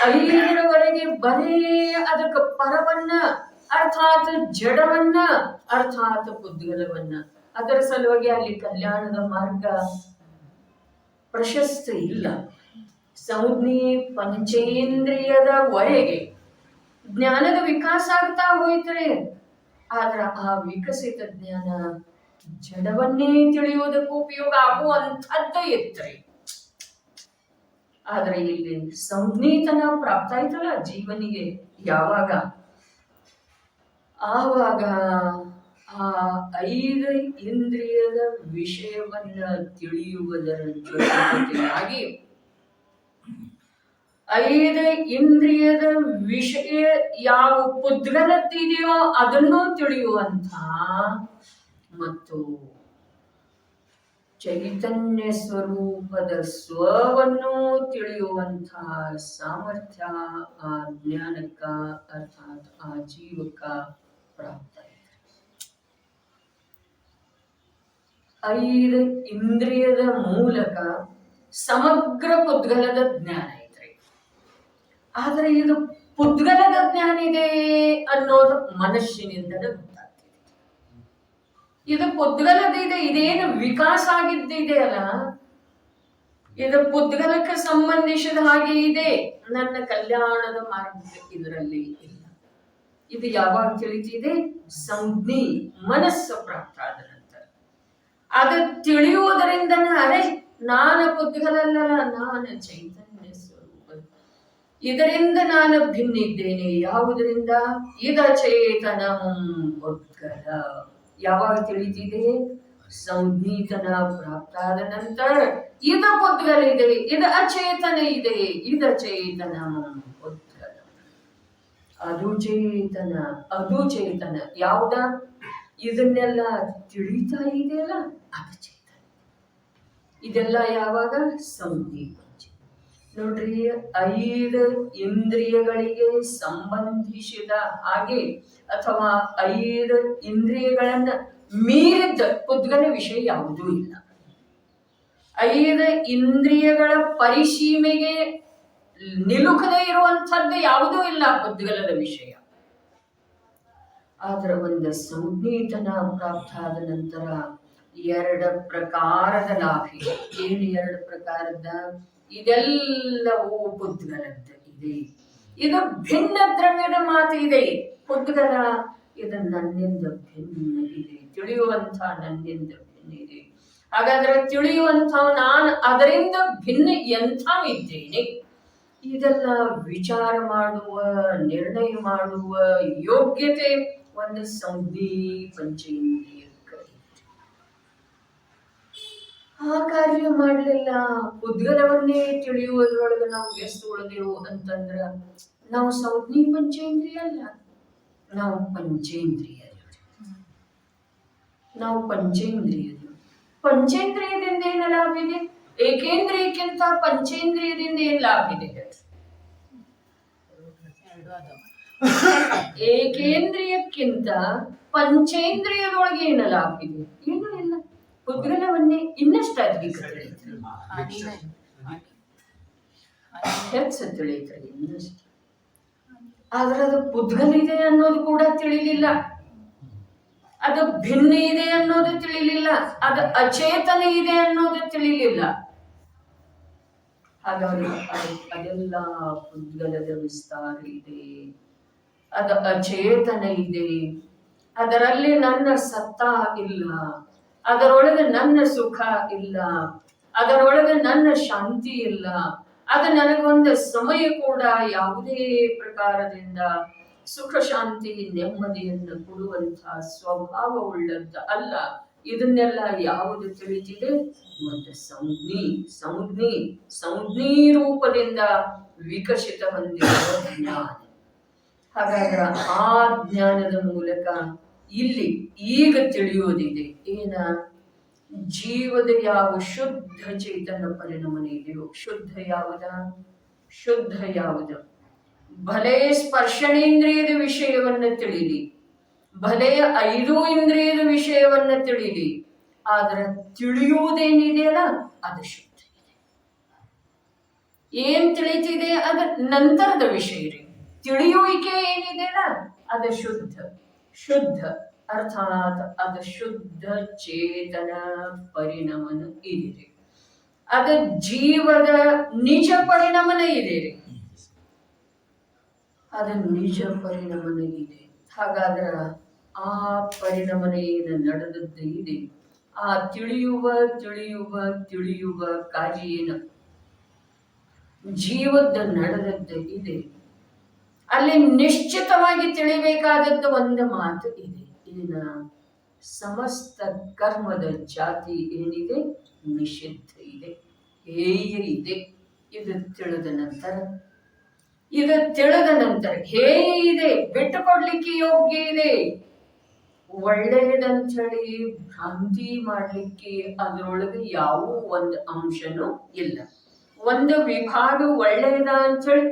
5ರವರೆಗೆ ಬರೇ ಅದಕ್ಕೆ ಪರವನ್ನ ಅರ್ಥಾತ್ ಜಡವನ್ನ ಅರ್ಥಾತ್ ಉದ್ಗಲವನ್ನ, ಅದರ ಸಲುವಾಗಿ ಅಲ್ಲಿ ಕಲ್ಯಾಣದ ಮಾರ್ಗ ಪ್ರಶಸ್ತಿ ಇಲ್ಲ. ಸಂಜ್ಞೆ ಪಂಚೇಂದ್ರಿಯದವರೆಗೆ ಜ್ಞಾನದ ವಿಕಾಸ ಆಗ್ತಾ ಹೋಯ್ತರೆ, ಆದ್ರ ಆ ವಿಕಸಿತ ಜ್ಞಾನ ಜಡವನ್ನೇ ತಿಳಿಯುವುದಕ್ಕೂ ಉಪಯೋಗ ಆಗುವಂಥದ್ದು ಇರ್ತರೆ. ಆದ್ರೆ ಇಲ್ಲಿ ಸಂಜ್ಞೀತನ ಪ್ರಾಪ್ತ ಆಯ್ತಲ್ಲ ಜೀವನಿಗೆ, ಯಾವಾಗ ಆವಾಗ ಆ 5 ಇಂದ್ರಿಯದ ವಿಷಯವನ್ನ ತಿಳಿಯುವುದರ ಜೊತೆಯಾಗಿ 5 ಇಂದ್ರಿಯದ ವಿಷಯ ಯಾವ ಪುದ್ಗಲತ್ತಿದೆಯೋ ಅದನ್ನು ತಿಳಿಯುವಂಥ ಮತ್ತು ಚೈತನ್ಯ ಸ್ವರೂಪದ ಸ್ವವನ್ನು ತಿಳಿಯುವಂತಹ ಸಾಮರ್ಥ್ಯ ಆ ಜ್ಞಾನಕ್ಕ ಅರ್ಥಾತ್ ಆ ಜೀವಕ್ಕ ಪ್ರಾಪ್ತ ಇದೆ. 5 ಇಂದ್ರಿಯದ ಮೂಲಕ ಸಮಗ್ರ ಪುದ್ಗಲದ ಜ್ಞಾನ ಐತ್ರಿ. ಆದ್ರೆ ಇದು ಪುದ್ಗಲದ ಜ್ಞಾನ ಇದೆ ಅನ್ನೋದು ಮನಸ್ಸಿನಿಂದಲೇ ಗೊತ್ತಾಗ್ತಿದೆ. ಇದು ಪುದ್ಗಲದಿದೆ, ಇದೇನು ವಿಕಾಸ ಆಗಿದ್ದಿದೆಯಲ್ಲ, ಇದು ಪುದ್ಗಲಕ್ಕೆ ಸಂಬಂಧಿಸಿದ ಹಾಗೆ ಇದೆ. ನನ್ನ ಕಲ್ಯಾಣದ ಮಾರ್ಗ ಇದರಲ್ಲಿ ಇಲ್ಲ. ಇದು ಯಾವಾಗ ತಿಳಿತಿದೆ? ಸಂಜ್ಞೆ ಮನಸ್ಸು ಪ್ರಾಪ್ತ ಆದ ನಂತರ. ಅದು ತಿಳಿಯುವುದರಿಂದ ಅರೆ ನಾನು ಪುದ್ಗಲಲ್ಲ, ನಾನು ಚೈತನ್ಯ ಸ್ವರೂಪ, ಇದರಿಂದ ನಾನು ಭಿನ್ನಿದ್ದೇನೆ. ಯಾವುದರಿಂದ? ಇದ ಚೇತನ ಪುದ್ಗಲ. ಯಾವಾಗ ತಿಳಿತಿದೆ? ಸಂಜ್ಞೀತನ ಪ್ರಾಪ್ತ ಆದ ನಂತರ ಇದ ಪುದ್ಗಲ ಇದೆ, ಇದ ಅಚೇತನ ಇದೆ, ಇದ ಚೇತನ ಪುದ್ಗಲ. ಅದು ಚೇತನ, ಅದು ಚೇತನ. ಯಾವ್ದ? ಇದನ್ನೆಲ್ಲ ತಿಳಿತಾ ಇದೆಯಲ್ಲ ಅದು ಚೇತನ. ಇದೆಲ್ಲ ಯಾವಾಗ? ಸಂಜ್ಞೆ ಪಂಚ. ನೋಡ್ರಿ, 5 ಇಂದ್ರಿಯಗಳಿಗೆ ಸಂಬಂಧಿಸಿದ ಹಾಗೆ ಅಥವಾ 5 ಇಂದ್ರಿಯಗಳನ್ನ ಮೀರಿದ ಪುದ್ಗಲ ವಿಷಯ ಯಾವುದೂ ಇಲ್ಲ. 5 ಇಂದ್ರಿಯಗಳ ಪರಿಸೀಮೆಗೆ ನಿಲುಕದೇ ಇರುವಂಥದ್ದು ಯಾವುದೂ ಇಲ್ಲ ಪುದ್ಗಲದ ವಿಷಯ. ಆದ್ರೆ ಒಂದು ಸಂಜ್ಞೀತನ ಪ್ರಾಪ್ತ ಆದ ನಂತರ 2 ಪ್ರಕಾರದ ಲಾಭ ಇದೆ. ಏನು 2 ಪ್ರಕಾರದ? ಇದೆಲ್ಲವೂ ಪುದ್ಗಲದ್ದು ಇದೆ. ಇದು ಭಿನ್ನ ದ್ರವ್ಯದ ಮಾತು ಇದೆ. ಪುದ್ಗಲ ಇದು ನನ್ನಿಂದ ಭಿನ್ನ ಇದೆ, ತಿಳಿಯುವಂಥ ನನ್ನಿಂದ ಭಿನ್ನ ಇದೆ. ಹಾಗಾದ್ರೆ ತಿಳಿಯುವಂಥ ನಾನು ಅದರಿಂದ ಭಿನ್ನ ಎಂಥ ಇದ್ದೇನೆ, ಇದೆಲ್ಲ ವಿಚಾರ ಮಾಡುವ, ನಿರ್ಣಯ ಮಾಡುವ ಯೋಗ್ಯತೆ ಒಂದು ಸಂಜ್ಞೆ ಪಂಚೇಂದ್ರಿಯಕ್ಕೆ. ಆ ಕಾರ್ಯ ಮಾಡಲಿಲ್ಲ, ಉದ್ಗಲವನ್ನೇ ತಿಳಿಯುವುದರೊಳಗೆ ನಾವು ವ್ಯಸ್ತಗೊಳ್ಳದೆವು ಅಂತಂದ್ರ ನಾವು ಸಂಜ್ಞೆ ಪಂಚೇಂದ್ರಿಯ ಅಲ್ಲ, ನಾವು ಪಂಚೇಂದ್ರಿಯ. ನಾವು ಪಂಚೇಂದ್ರಿಯರು. ಪಂಚೇಂದ್ರಿಯದಿಂದ ಏನು ಲಾಭ ಇದೆ? ಏಕೇಂದ್ರಿಯಕ್ಕಿಂತ ಪಂಚೇಂದ್ರಿಯದಿಂದ ಏನು ಲಾಭ ಇದೆ? ಏಕೇಂದ್ರಿಯಕ್ಕಿಂತ ಪಂಚೇಂದ್ರಿಯದೊಳಗೆ ಏನು ಲಾಭ ಇದೆ? ಏನೂ ಇಲ್ಲ. ಪುದ್ಗಲವನ್ನೇ ಇನ್ನಷ್ಟು ಅಧಿಕ ತಿಳಿಯುತ್ತೆ, ಹೆಚ್ಚು ತಿಳಿಯುತ್ತದೆ ಇನ್ನಷ್ಟು. ಆದ್ರೆ ಅದು ಪುದ್ಗಲ ಇದೆ ಅನ್ನೋದು ಕೂಡ ತಿಳಿಲಿಲ್ಲ, ಅದು ಭಿನ್ನ ಇದೆ ಅನ್ನೋದು ತಿಳಿಲಿಲ್ಲ, ಅದು ಅಚೇತನ ಇದೆ ಅನ್ನೋದು ತಿಳಿಲಿಲ್ಲ. ಹಾಗಾಗಿ ಅದೆಲ್ಲ ಪುದ್ಗಲದ ವಿಸ್ತಾರ ಇದೆ, ಅದು ಅಚೇತನ ಇದೆ. ಅದರಲ್ಲಿ ನನ್ನ ಸತ್ತ ಇಲ್ಲ, ಅದರೊಳಗೆ ನನ್ನ ಸುಖ ಇಲ್ಲ, ಅದರೊಳಗೆ ನನ್ನ ಶಾಂತಿ ಇಲ್ಲ. ಅದು ನನಗೊಂದು ಸಮಯ ಕೂಡ ಯಾವುದೇ ಪ್ರಕಾರದಿಂದ ಸುಖ ಶಾಂತಿ ನೆಮ್ಮದಿಯನ್ನು ಕೊಡುವಂತಹ ಸ್ವಭಾವವುಳ್ಳದ್ದು ಅಲ್ಲ. ಇದನ್ನೆಲ್ಲ ಯಾವುದು ತಿಳಿತಿದೆ? ಒಂದು ಸಂಜ್ಞೆ ರೂಪದಿಂದ ವಿಕಸಿತ ಹೊಂದಿರುವ ಜ್ಞಾನ. ಹಾಗಾದ್ರೆ ಆ ಜ್ಞಾನದ ಮೂಲಕ ಇಲ್ಲಿ ಈಗ ತಿಳಿಯೋದಿದೆ ಏನ? ಜೀವದ ಯಾವ ಶುದ್ಧ ಚೇತನ ಪರಿಣಮನ ಇದೆಯೋ, ಶುದ್ಧ ಯಾವುದ? ಶುದ್ಧ ಯಾವುದು? ಭಲೆ ಸ್ಪರ್ಶನೇಂದ್ರಿಯದ ವಿಷಯವನ್ನ ತಿಳಿಲಿ, ಭಲೆ 5 ಇಂದ್ರಿಯದ ವಿಷಯವನ್ನ ತಿಳಿಲಿ, ಆದ್ರೆ ತಿಳಿಯುವುದೇನಿದೆಯಲ್ಲ ಅದು ಶುದ್ಧ ಇದೆ. ಏನ್ ತಿಳಿತಿದೆ ಅದ ನಂತರದ ವಿಷಯ ರೀ. ತಿಳಿಯುವಿಕೆ ಏನಿದೆಯಲ್ಲ ಅದು ಶುದ್ಧ. ಶುದ್ಧ ಅರ್ಥಾತ್ ಅದು ಶುದ್ಧ ಚೇತನ ಪರಿಣಮನ ಇದೆ. ಅದ ಜೀವದ ನಿಜ ಪರಿಣಮನ ಇದೆ ರೀ. ಅದ ನಿಜ ಪರಿಣಮನ ಇದೆ. ಹಾಗಾದ್ರ ಆ ಪರಿಣಮನ ಏನು ನಡೆದದ್ದು ಇದೆ, ಆ ತಿಳಿಯುವ ತಿಳಿಯುವ ತಿಳಿಯುವ ಕಾರ್ಯ ಏನು ಜೀವದ ನಡೆದದ್ದು ಇದೆ, ಅಲ್ಲಿ ನಿಶ್ಚಿತವಾಗಿ ತಿಳಿಬೇಕಾದದ್ದು ಒಂದು ಮಾತು ಇದೆ. ಏನ? ಸಮಸ್ತ ಕರ್ಮದ ಜಾತಿ ಏನಿದೆ ನಿಷಿದ್ಧ ಇದೆ, ಹೇಯ ಇದೆ. ಇದು ತಿಳಿದ ನಂತರ ಹೇಯ ಇದೆ, ಬಿಟ್ಟುಕೊಡ್ಲಿಕ್ಕೆ ಯೋಗ್ಯ ಇದೆ. ಒಳ್ಳೆಯದಂಥೇಳಿ ಭ್ರಾಂತಿ ಮಾಡ್ಲಿಕ್ಕೆ ಅದರೊಳಗೆ ಯಾವ ಒಂದು ಅಂಶನೂ ಇಲ್ಲ. ಒಂದು ವಿಭಾಗ ಒಳ್ಳೆಯದ ಅಂತೇಳಿ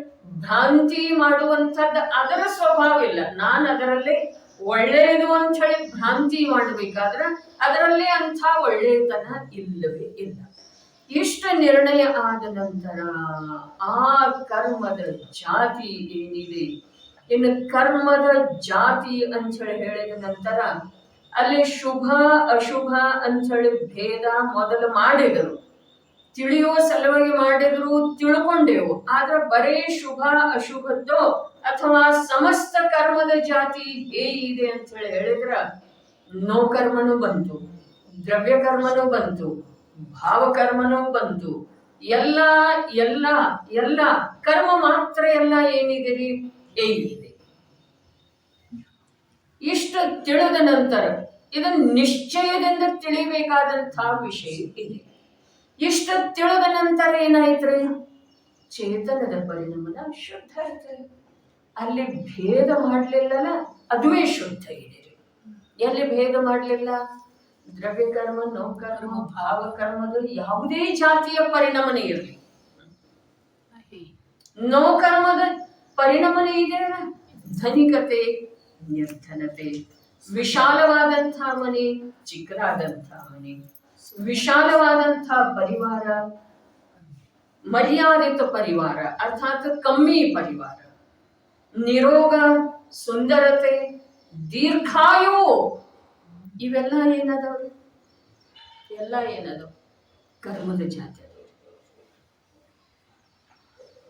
ಭ್ರಾಂತಿ ಮಾಡುವಂಥದ್ದು ಅದರ ಸ್ವಭಾವ ಇಲ್ಲ. ನಾನು ಅದರಲ್ಲೇ ಒಳ್ಳೆಯದು ಅಂತ ಹೇಳಿ ಭ್ರಾಂತಿ ಮಾಡಬೇಕಾದ್ರೆ ಅದರಲ್ಲೇ ಅಂಥ ಒಳ್ಳೆಯತನ ಇಲ್ಲವೇ ಇಲ್ಲ. ಇಷ್ಟ ನಿರ್ಣಯ ಆದ ನಂತರ ಆ ಕರ್ಮದ ಜಾತಿ ಏನಿದೆ, ಇನ್ನು ಕರ್ಮದ ಜಾತಿ ಅಂತ ಹೇಳಿ ಹೇಳಿದ ನಂತರ ಅಲ್ಲಿ ಶುಭ ಅಶುಭ ಅಂತ ಹೇಳಿ ಭೇದ ಮೊದಲು ಮಾಡಿದರು, ತಿಳಿಯುವ ಸಲುವಾಗಿ ಮಾಡಿದ್ರು, ತಿಳ್ಕೊಂಡೆವು. ಆದ್ರೆ ಬರೇ ಶುಭ ಅಶುಭದ್ದೋ ಅಥವಾ ಸಮಸ್ತ ಕರ್ಮದ ಜಾತಿ ಇದೆ ಅಂತ ಹೇಳಿ ಹೇಳಿದ್ರ ನೋ ಕರ್ಮನೂ ಬಂತು, ದ್ರವ್ಯ ಕರ್ಮನೂ ಬಂತು, ಭಾವಕರ್ಮನೂ ಬಂತು. ಎಲ್ಲ ಎಲ್ಲ ಎಲ್ಲ ಕರ್ಮ ಮಾತ್ರ ಎಲ್ಲ ಏನಿದೆ ರೀ ಇದೆ. ಇಷ್ಟು ತಿಳಿದ ನಂತರ ಇದನ್ನು ನಿಶ್ಚಯದಿಂದ ತಿಳಿಬೇಕಾದಂತಹ ವಿಷಯ ಇದೆ. ಇಷ್ಟು ತಿಳಿದ ನಂತರ ಏನಾಯ್ತ್ರಿ? ಚೇತನದ ಪರಿಣಾಮನ ಶುದ್ಧ ಆಯ್ತು. ಅಲ್ಲಿ ಭೇದ ಮಾಡ್ಲಿಲ್ಲಲ್ಲ, ಅದುವೇ ಶುದ್ಧ ಇದೆ. ಎಲ್ಲಿ ಭೇದ ಮಾಡ್ಲಿಲ್ಲ? ದ್ರವ್ಯ ಕರ್ಮ, ನೌಕರ್ಮ, ಭಾವಕರ್ಮದ ಯಾವುದೇ ಜಾತಿಯ ಪರಿಣಾಮನೇ ಇರಲಿ, ನೌಕರ್ಮದ ಪರಿಣಾಮನೇ ಇದೆ. ಧನಿಕತೆ, ನಿರ್ಧನತೆ, ವಿಶಾಲವಾದಂತಹ ಮನೆ, ಚಿಕ್ಕದಾದಂತಹ ಮನೆ, ವಿಶಾಲವಾದಂತಹ ಪರಿವಾರ, ಮರ್ಯಾದಿತ ಪರಿವಾರ ಅರ್ಥಾತ್ ಕಮ್ಮಿ ಪರಿವಾರ, ನಿರೋಗ, ಸುಂದರತೆ, ದೀರ್ಘಾಯು, ಇವೆಲ್ಲ ಏನದವ್ರಿ? ಎಲ್ಲ ಏನದವ? ಕರ್ಮದ ಜಾತಿ.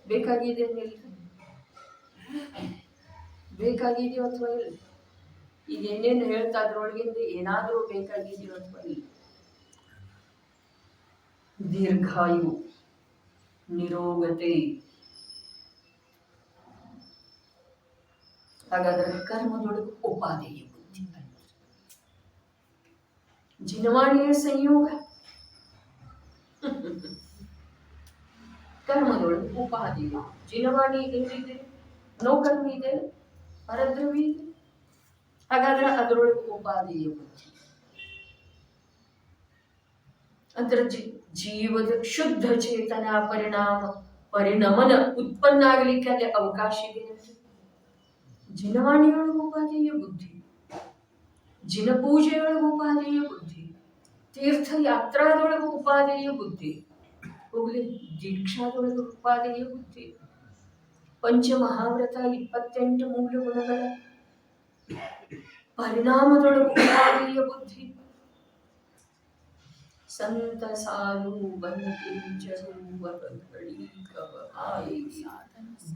ಬೇಕಾಗಿದೆ ಬೇಕಾಗಿದೆಯೋ ಅಥವಾ ಇಲ್ಲ? ಈಗ ಏನೇನು ಹೇಳ್ತಾ ಅದ್ರೊಳಗಿಂದ ಏನಾದರೂ ಬೇಕಾಗಿದೆಯೋ ಅಥವಾ ಇಲ್ಲ? ದೀರ್ಘಾಯು, ನಿರೋಗತೆ. ಹಾಗಾದ್ರೆ ಕರ್ಮದೊಳಗೆ ಉಪಾದೇಯ ಬುದ್ಧಿ, ಜಿನವಾಣಿಯ ಸಂಯೋಗ. ಕರ್ಮದೊಳಗೆ ಉಪಾದೇಯ, ಜಿನವಾಣಿ ಏನಿದೆ? ನೌಕರ್ಮ ಇದೆ, ಪರದ್ರವ್ಯ ಇದೆ. ಹಾಗಾದ್ರೆ ಅದರೊಳಗೆ ಉಪಾದೇಯ ಬುದ್ಧಿ ಅಂದ್ರೆ ಜೀವದ ಶುದ್ಧ ಚೇತನ ಪರಿಣಮನ ಉತ್ಪನ್ನ ಆಗಲಿಕ್ಕೆ ಅಲ್ಲಿ ಅವಕಾಶ ಇದೆ. ಜಿನವಾಣಿಯೊಳಗೆ ಉಪಾದೇಯ ಬುದ್ಧಿ, ಜಿನಪೂಜೆಯೊಳಗೆ ಉಪಾದೇಯ ಬುದ್ಧಿ, ತೀರ್ಥಯಾತ್ರಾದೊಳಗೆ ಉಪಾದೇಯ ಬುದ್ಧಿ, ಹೋಗ್ಲಿ ದೀಕ್ಷಾದೊಳಗೆ ಉಪಾದೇಯ ಬುದ್ಧಿ, ಪಂಚಮಹಾವ್ರತ 28 ಮೂಲ ಗುಣಗಳ ಪರಿಣಾಮದೊಳಗೆ ಉಪಾದೇಯ ಬುದ್ಧಿ, ಸಂತ ಸಾಧು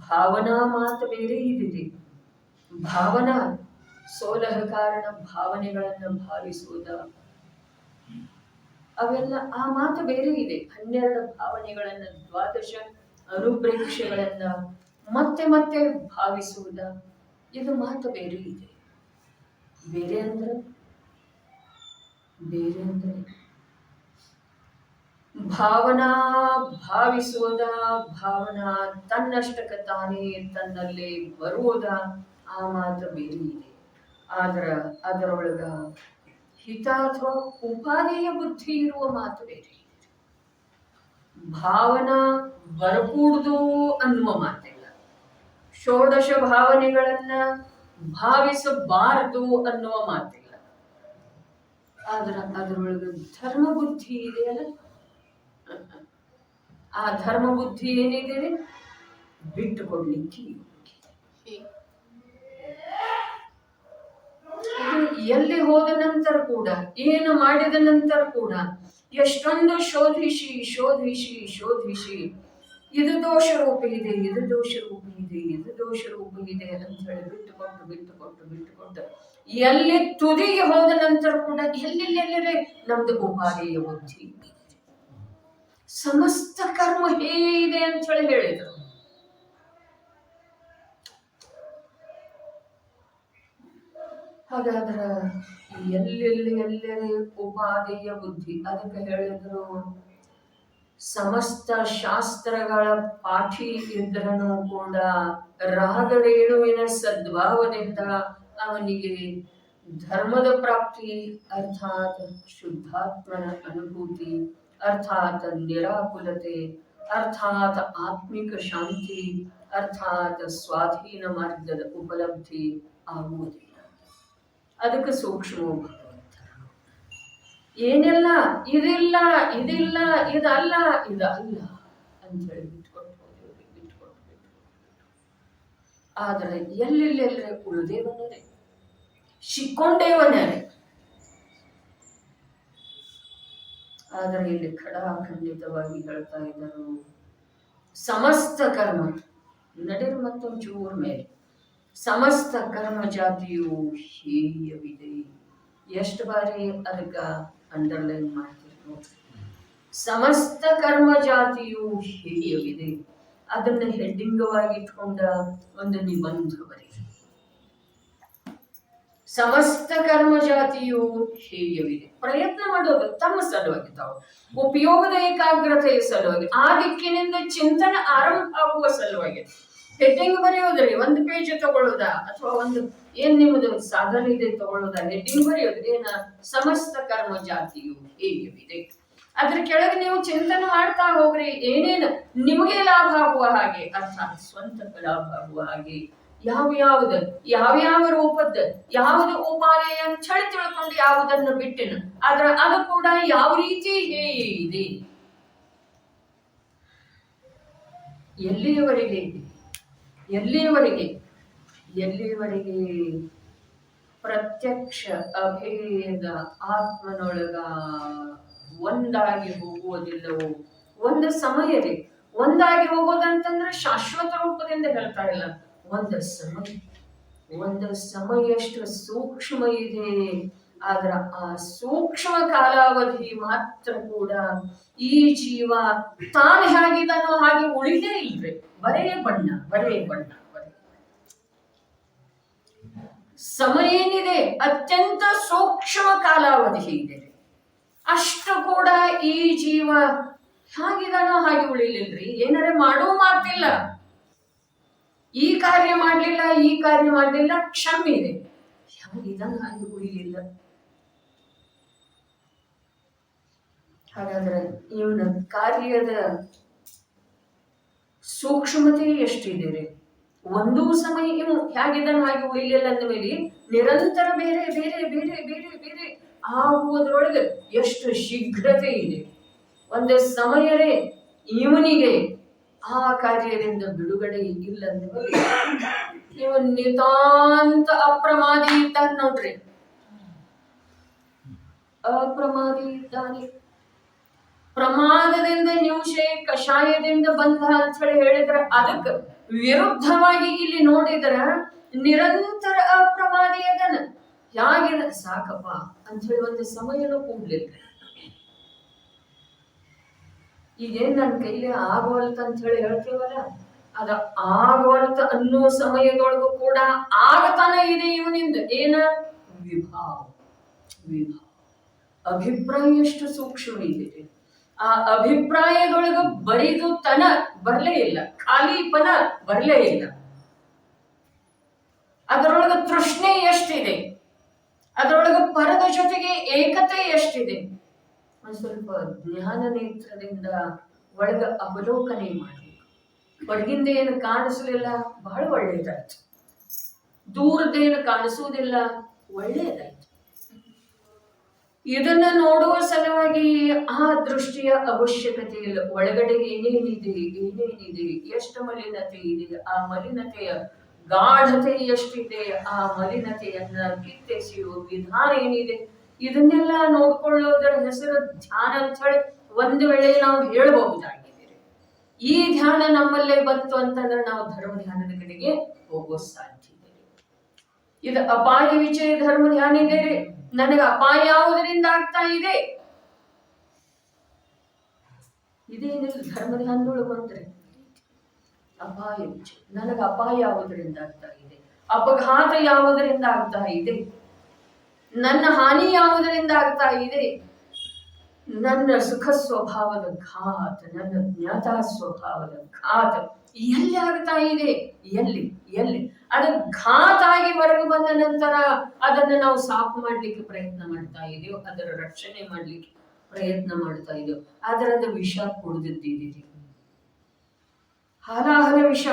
ಭಾವನಾ ಮಾತು ಬೇರೆ ಇದೆ. ಭಾವನಾ ಸೋಲಹ ಕಾರಣ ಭಾವನೆಗಳನ್ನ ಭಾವಿಸುವುದ, ಅವೆಲ್ಲ ಆ ಮಾತು ಬೇರೆ ಇದೆ. 12 ಭಾವನೆಗಳನ್ನ, 12 ಅನುಪ್ರೇಕ್ಷೆಗಳನ್ನ ಮತ್ತೆ ಮತ್ತೆ ಭಾವಿಸುವುದ, ಇದು ಮಾತು ಬೇರೆ ಇದೆ. ಬೇರೆ ಅಂದ್ರೆ ಭಾವನಾ ಭಾವಿಸುವುದ, ಭಾವನಾ ತನ್ನಷ್ಟಕ್ಕೆ ತಾನೇ ತನ್ನಲ್ಲೇ ಬರುವುದ, ಆ ಮಾತು ಬೇರೆ ಇದೆ. ಆದ್ರ ಅದರೊಳಗ ಹಿತ ಅಥವಾ ಉಪಾದೇಯ ಬುದ್ಧಿ ಇರುವ ಮಾತು ಬೇರೆ. ಭಾವನಾ ಬರಕೂಡ್ದು ಅನ್ನುವ ಮಾತಿಲ್ಲ. ಷೋಡಶ ಭಾವನೆಗಳನ್ನ ಭಾವಿಸಬಾರದು ಅನ್ನುವ ಮಾತಿಲ್ಲ. ಆದ್ರ ಅದರೊಳಗೆ ಧರ್ಮ ಬುದ್ಧಿ ಇದೆಯಲ್ಲ, ಆ ಧರ್ಮ ಬುದ್ಧಿ ಏನಿದೆ ಬಿಟ್ಟು ಕೊಡ್ಲಿಕ್ಕೆ ಎಲ್ಲಿ ಹೋದ ನಂತರ ಕೂಡ, ಏನು ಮಾಡಿದ ನಂತರ ಕೂಡ ಎಷ್ಟೊಂದು ಶೋಧಿಸಿ ಶೋಧಿಸಿ ಶೋಧಿಸಿ ಇದು ದೋಷ ರೂಪ ಇದೆ, ಇದು ದೋಷ ರೂಪ ಇದೆ, ಇದು ದೋಷ ರೂಪ ಇದೆ ಅಂತ ಹೇಳಿ ಬಿಟ್ಟುಕೊಟ್ಟು ಎಲ್ಲಿ ತುದಿಗೆ ಹೋದ ನಂತರ ಕೂಡ ಎಲ್ಲೆಲ್ಲೇ ನಮ್ದು ಉಪಾದೇಯ ಬುದ್ಧಿ, ಸಮಸ್ತ ಕರ್ಮ ಹೇಗಿದೆ ಅಂತ ಹೇಳಿ ಹೇಳಿದರು. ಹಾಗಾದ್ರ ಎಲ್ಲೆಲ್ಲೇ ಉಪಾದೇಯ ಬುದ್ಧಿ, ಅದಕ್ಕೆ ಹೇಳಿದ್ರು ಸಮಸ್ತ ಶಾಸ್ತ್ರಗಳ ಪಾಠಿ ಇದ್ರನು ಕೂಡ ರಾಗರೇಣುವಿನ ಸದ್ಭಾವದಿಂದ ಅವನಿಗೆ ಧರ್ಮದ ಪ್ರಾಪ್ತಿ ಅರ್ಥಾತ್ ಶುದ್ಧಾತ್ಮನ ಅನುಭೂತಿ, ಅರ್ಥಾತ್ ನಿರಾಕುಲತೆ, ಅರ್ಥಾತ್ ಆತ್ಮಿಕ ಶಾಂತಿ, ಅರ್ಥಾತ್ ಸ್ವಾಧೀನ ಮಾರ್ಗದ ಉಪಲಬ್ಧಿ ಆಗುವುದಿಲ್ಲ. ಅದಕ್ಕೆ ಸೂಕ್ಷ್ಮ ಏನೆಲ್ಲ ಇದಿಲ್ಲ ಇದಲ್ಲ ಇದಲ್ಲ ಅಂತ ಹೇಳಿ ಬಿಟ್ಕೊಟ್ಟು ಆದ್ರೆ ಎಲ್ಲೆಲ್ಲೇ ಉಳಿದೇವನೇ ಶಿಕ್ಕೊಂಡೇವನೇ. ಆದರೆ ಇಲ್ಲಿ ಖಂಡಿತವಾಗಿ ಹೇಳ್ತಾ ಇದ್ದರು, ಸಮಸ್ತ ಕರ್ಮ ನಡೆದು ಮತ್ತೊಂದು ಚೂರ್ ಮೇಲೆ ಸಮಸ್ತ ಕರ್ಮ ಜಾತಿಯು ಹೇಯವಿದೆ. ಎಷ್ಟು ಬಾರಿ ಅದಕ್ಕ ಅಂಡರ್ಲೈನ್ ಮಾಡ್ತೀವಿ ನೋಡ್ರಿ. ಸಮಸ್ತ ಕರ್ಮ ಜಾತಿಯು ಹೇಯವಿದೆ, ಅದನ್ನ ಹೆಡ್ಡಿಂಗವಾಗಿ ಇಟ್ಕೊಂಡ ಒಂದು ನಿಬಂಧ ಬರೀ. ಸಮಸ್ತ ಕರ್ಮ ಜಾತಿಯು ಹೇಯವಿದೆ. ಪ್ರಯತ್ನ ಮಾಡೋದು ತಮ್ಮ ಸಲುವಾಗಿ, ತಾವು ಉಪಯೋಗದ ಏಕಾಗ್ರತೆಯ ಸಲುವಾಗಿ, ಆ ದಿಕ್ಕಿನಿಂದ ಚಿಂತನೆ ಆರಂಭ ಆಗುವ ಸಲುವಾಗಿ ಹೆಡ್ಡಿಂಗ್ ಬರೆಯೋದ್ರಿ. ಒಂದು ಪೇಜ್ ತಗೊಳ್ಳೋದ ಅಥವಾ ಒಂದು ಏನ್ ನಿಮ್ಮದು ಸಾಧನೆ ಇದೆ ತಗೊಳ್ಳೋದ, ಹೆಡ್ಡಿಂಗ್ ಬರೆಯೋದು ಏನ, ಸಮಸ್ತ ಕರ್ಮ ಜಾತಿಯು ಹೇಯವಿದೆ. ಅದ್ರ ಕೆಳಗೆ ನೀವು ಚಿಂತನೆ ಮಾಡ್ತಾ ಹೋಗ್ರಿ, ಏನೇನು ನಿಮಗೆ ಲಾಭ ಆಗುವ ಹಾಗೆ, ಅರ್ಥಾತ್ ಸ್ವಂತ ಲಾಭ ಆಗುವ ಹಾಗೆ ಯಾವ್ಯಾವ ರೂಪದ ಯಾವುದು ಉಪಾದೇಯ ಅಂತ ಹೇಳಿ ತಿಳ್ಕೊಂಡು ಯಾವುದನ್ನು ಬಿಟ್ಟಿನ, ಆದ್ರೆ ಅದು ಕೂಡ ಯಾವ ರೀತಿ ಇದೆ, ಎಲ್ಲಿಯವರೆಗೆ ಪ್ರತ್ಯಕ್ಷ ಅಭೇದ ಆತ್ಮನೊಳಗ ಒಂದಾಗಿ ಹೋಗುವುದಿಲ್ಲವೋ. ಒಂದು ಸಮಯದಲ್ಲಿ ಒಂದಾಗಿ ಹೋಗೋದಂತಂದ್ರೆ ಶಾಶ್ವತ ರೂಪದಿಂದ ಹೇಳ್ತಾ ಇಲ್ಲ, ಒಂದು ಸಮಯಷ್ಟು ಸೂಕ್ಷ್ಮ ಇದೆ. ಆದ್ರ ಆ ಸೂಕ್ಷ್ಮ ಕಾಲಾವಧಿ ಮಾತ್ರ ಕೂಡ ಈ ಜೀವ ತಾನು ಹೇಗಿದನೋ ಹಾಗೆ ಉಳಿದೇ ಇಲ್ರಿ. ಬರೇ ಬಣ್ಣ. ಸಮಯ ಏನಿದೆ ಅತ್ಯಂತ ಸೂಕ್ಷ್ಮ ಕಾಲಾವಧಿ ಇದೆ. ಅಷ್ಟು ಕೂಡ ಈ ಜೀವ ಹೇಗಿದನೋ ಹಾಗೆ ಉಳಿಲಿಲ್ರಿ. ಏನಾರ ಮಾಡೋ ಮಾತಿಲ್ಲ, ಈ ಕಾರ್ಯ ಮಾಡಲಿಲ್ಲ ಕ್ಷಮೆ ಇದೆ. ಹೇಗಿದನೋ ಹಾಗೆ ಉಳಿಲಿಲ್ಲ. ಹಾಗಾದ್ರೆ ಇವನ ಕಾರ್ಯದ ಸೂಕ್ಷ್ಮತೆ ಎಷ್ಟಿದೆ. ಒಂದೂ ಸಮಯ ಇವನು ಹೇಗಿದನು ಹಾಗೆ ಉಳಿಲಿಲ್ಲ ಅಂದ ಮೇಲೆ ನಿರಂತರ ಬೇರೆ ಆಗುವುದರೊಳಗೆ ಎಷ್ಟು ಶೀಘ್ರತೆ ಇದೆ. ಒಂದು ಸಮಯವೇ ಇವನಿಗೆ ಆ ಕಾರ್ಯದಿಂದ ಬಿಡುಗಡೆ ಇಲ್ಲ ಅಂದ ಮೇಲೆ ಇವನ್ ನಿತಾಂತ ಅಪ್ರಮಾದಿ ಇದ್ದಾನೆ ನೋಡ್ರಿ. ಅಪ್ರಮಾದಿ ಇದ್ದಾನೆ. ಪ್ರಮಾದದಿಂದ ಹಿಂಸೆ ಕಷಾಯದಿಂದ ಬಂಧ ಅಂತ ಹೇಳಿ ಹೇಳಿದ್ರೆ ಅದಕ್ಕೆ ವಿರುದ್ಧವಾಗಿ ಇಲ್ಲಿ ನೋಡಿದ್ರ ನಿರಂತರ ಅಪ್ರಮಾದಿ ಅದನ ಯಾಗಿದ ಸಾಕಪ್ಪ ಅಂತ ಹೇಳಿ ಒಂದು ಸಮಯನೂ ಕೂಡ್ಲಿಲ್ಲ. ಈಗೇನ್ ನನ್ನ ಕೈಲಿ ಆಗೋಲ್ತ ಅಂತ ಹೇಳಿ ಹೇಳ್ತೀವಲ್ಲ, ಅದ ಆಗೋಲ್ತ ಅನ್ನೋ ಸಮಯದೊಳಗೂ ಕೂಡ ಆಗತಾನೆ ಇದೆ ಇವನಿಂದ. ಏನ ವಿಭಾವ ಅಭಿಪ್ರಾಯ ಎಷ್ಟು ಸೂಕ್ಷ್ಮ ಇದೆ. ಆ ಅಭಿಪ್ರಾಯದೊಳಗ ಬರಿದು ತನ ಬರ್ಲೇ ಇಲ್ಲ, ಖಾಲಿಪನ ಬರ್ಲೇ ಇಲ್ಲ. ಅದರೊಳಗ ತೃಷ್ಣೆ ಎಷ್ಟಿದೆ, ಅದರೊಳಗೆ ಪರದ ಜೊತೆಗೆ ಏಕತೆ ಎಷ್ಟಿದೆ ಒಂದ್ ಸ್ವಲ್ಪ ಜ್ಞಾನ ನೇತ್ರದಿಂದ ಒಳಗ ಅವಲೋಕನೆ ಮಾಡಬೇಕು. ಹೊರಗಿಂದ ಏನು ಕಾಣಿಸಲಿಲ್ಲ, ಬಹಳ ಒಳ್ಳೇದಾಯ್ತು. ದೂರದೇನು ಕಾಣಿಸುವುದಿಲ್ಲ, ಒಳ್ಳೆಯದಾಯ್ತು. ಇದನ್ನ ನೋಡುವ ಸಲುವಾಗಿ ಆ ದೃಷ್ಟಿಯ ಅವಶ್ಯಕತೆ ಇಲ್ಲ. ಒಳಗಡೆ ಏನೇನಿದೆ, ಎಷ್ಟು ಮಲಿನತೆ ಇದೆ, ಆ ಮಲಿನತೆಯ ಗಾಢತೆ ಎಷ್ಟಿದೆ, ಆ ಮಲಿನತೆಯನ್ನ ಕಿತ್ತೆಸೆಯುವ ವಿಧಾನ ಏನಿದೆ, ಇದನ್ನೆಲ್ಲ ನೋಡ್ಕೊಳ್ಳೋದರ ಹೆಸರು ಧ್ಯಾನ ಅಂತ ಹೇಳಿ ಒಂದು ವೇಳೆ ನಾವು ಹೇಳಬಹುದಾಗಿದೆ. ಈ ಧ್ಯಾನ ನಮ್ಮಲ್ಲೇ ಬಂತು ಅಂತಂದ್ರೆ ನಾವು ಧರ್ಮ ಧ್ಯಾನದ ಕಡೆಗೆ ಹೋಗೋ ಸಾಧ್ಯತೆ. ಇದು ಅಪಾಯ ವಿಚಯ ಧರ್ಮ ಧ್ಯಾನ ಇದೆ. ನನಗೆ ಅಪಾಯ ಯಾವುದರಿಂದ ಆಗ್ತಾ ಇದೆ, ಇದೇನಿಲ್ಲ ಧರ್ಮ ಧ್ಯಾನದೊಳಗೆ ಬಂದ್ರೆ ಅಪಾಯ ವಿಚಯ. ನನಗೆ ಅಪಾಯ ಯಾವುದರಿಂದ ಆಗ್ತಾ ಇದೆ, ಅಪಘಾತ ಯಾವುದರಿಂದ ಆಗ್ತಾ ಇದೆ, ನನ್ನ ಹಾನಿ ಯಾವುದರಿಂದ ಆಗ್ತಾ ಇದೆ, ನನ್ನ ಸುಖ ಸ್ವಭಾವದ ಘಾತ, ನನ್ನ ಜ್ಞಾತ ಸ್ವಭಾವದ ಘಾತ ಎಲ್ಲಿ ಆಗ್ತಾ ಇದೆ, ಎಲ್ಲಿ ಅದು ಘಾತ ಆಗಿ ಹೊರಗೆ ಬಂದ ನಂತರ ಅದನ್ನು ನಾವು ಸಾಫ್ ಮಾಡ್ಲಿಕ್ಕೆ ಪ್ರಯತ್ನ ಮಾಡ್ತಾ ಇದ್ದೇವೆ, ಅದರ ರಕ್ಷಣೆ ಮಾಡ್ಲಿಕ್ಕೆ ಪ್ರಯತ್ನ ಮಾಡ್ತಾ ಇದ್ದೇವೆ. ಆದ್ರೆ ಅದು ವಿಷ ಕುಡಿದಿದ್ದೀರಿ, ಹಾಲಾಹಲ ವಿಷ.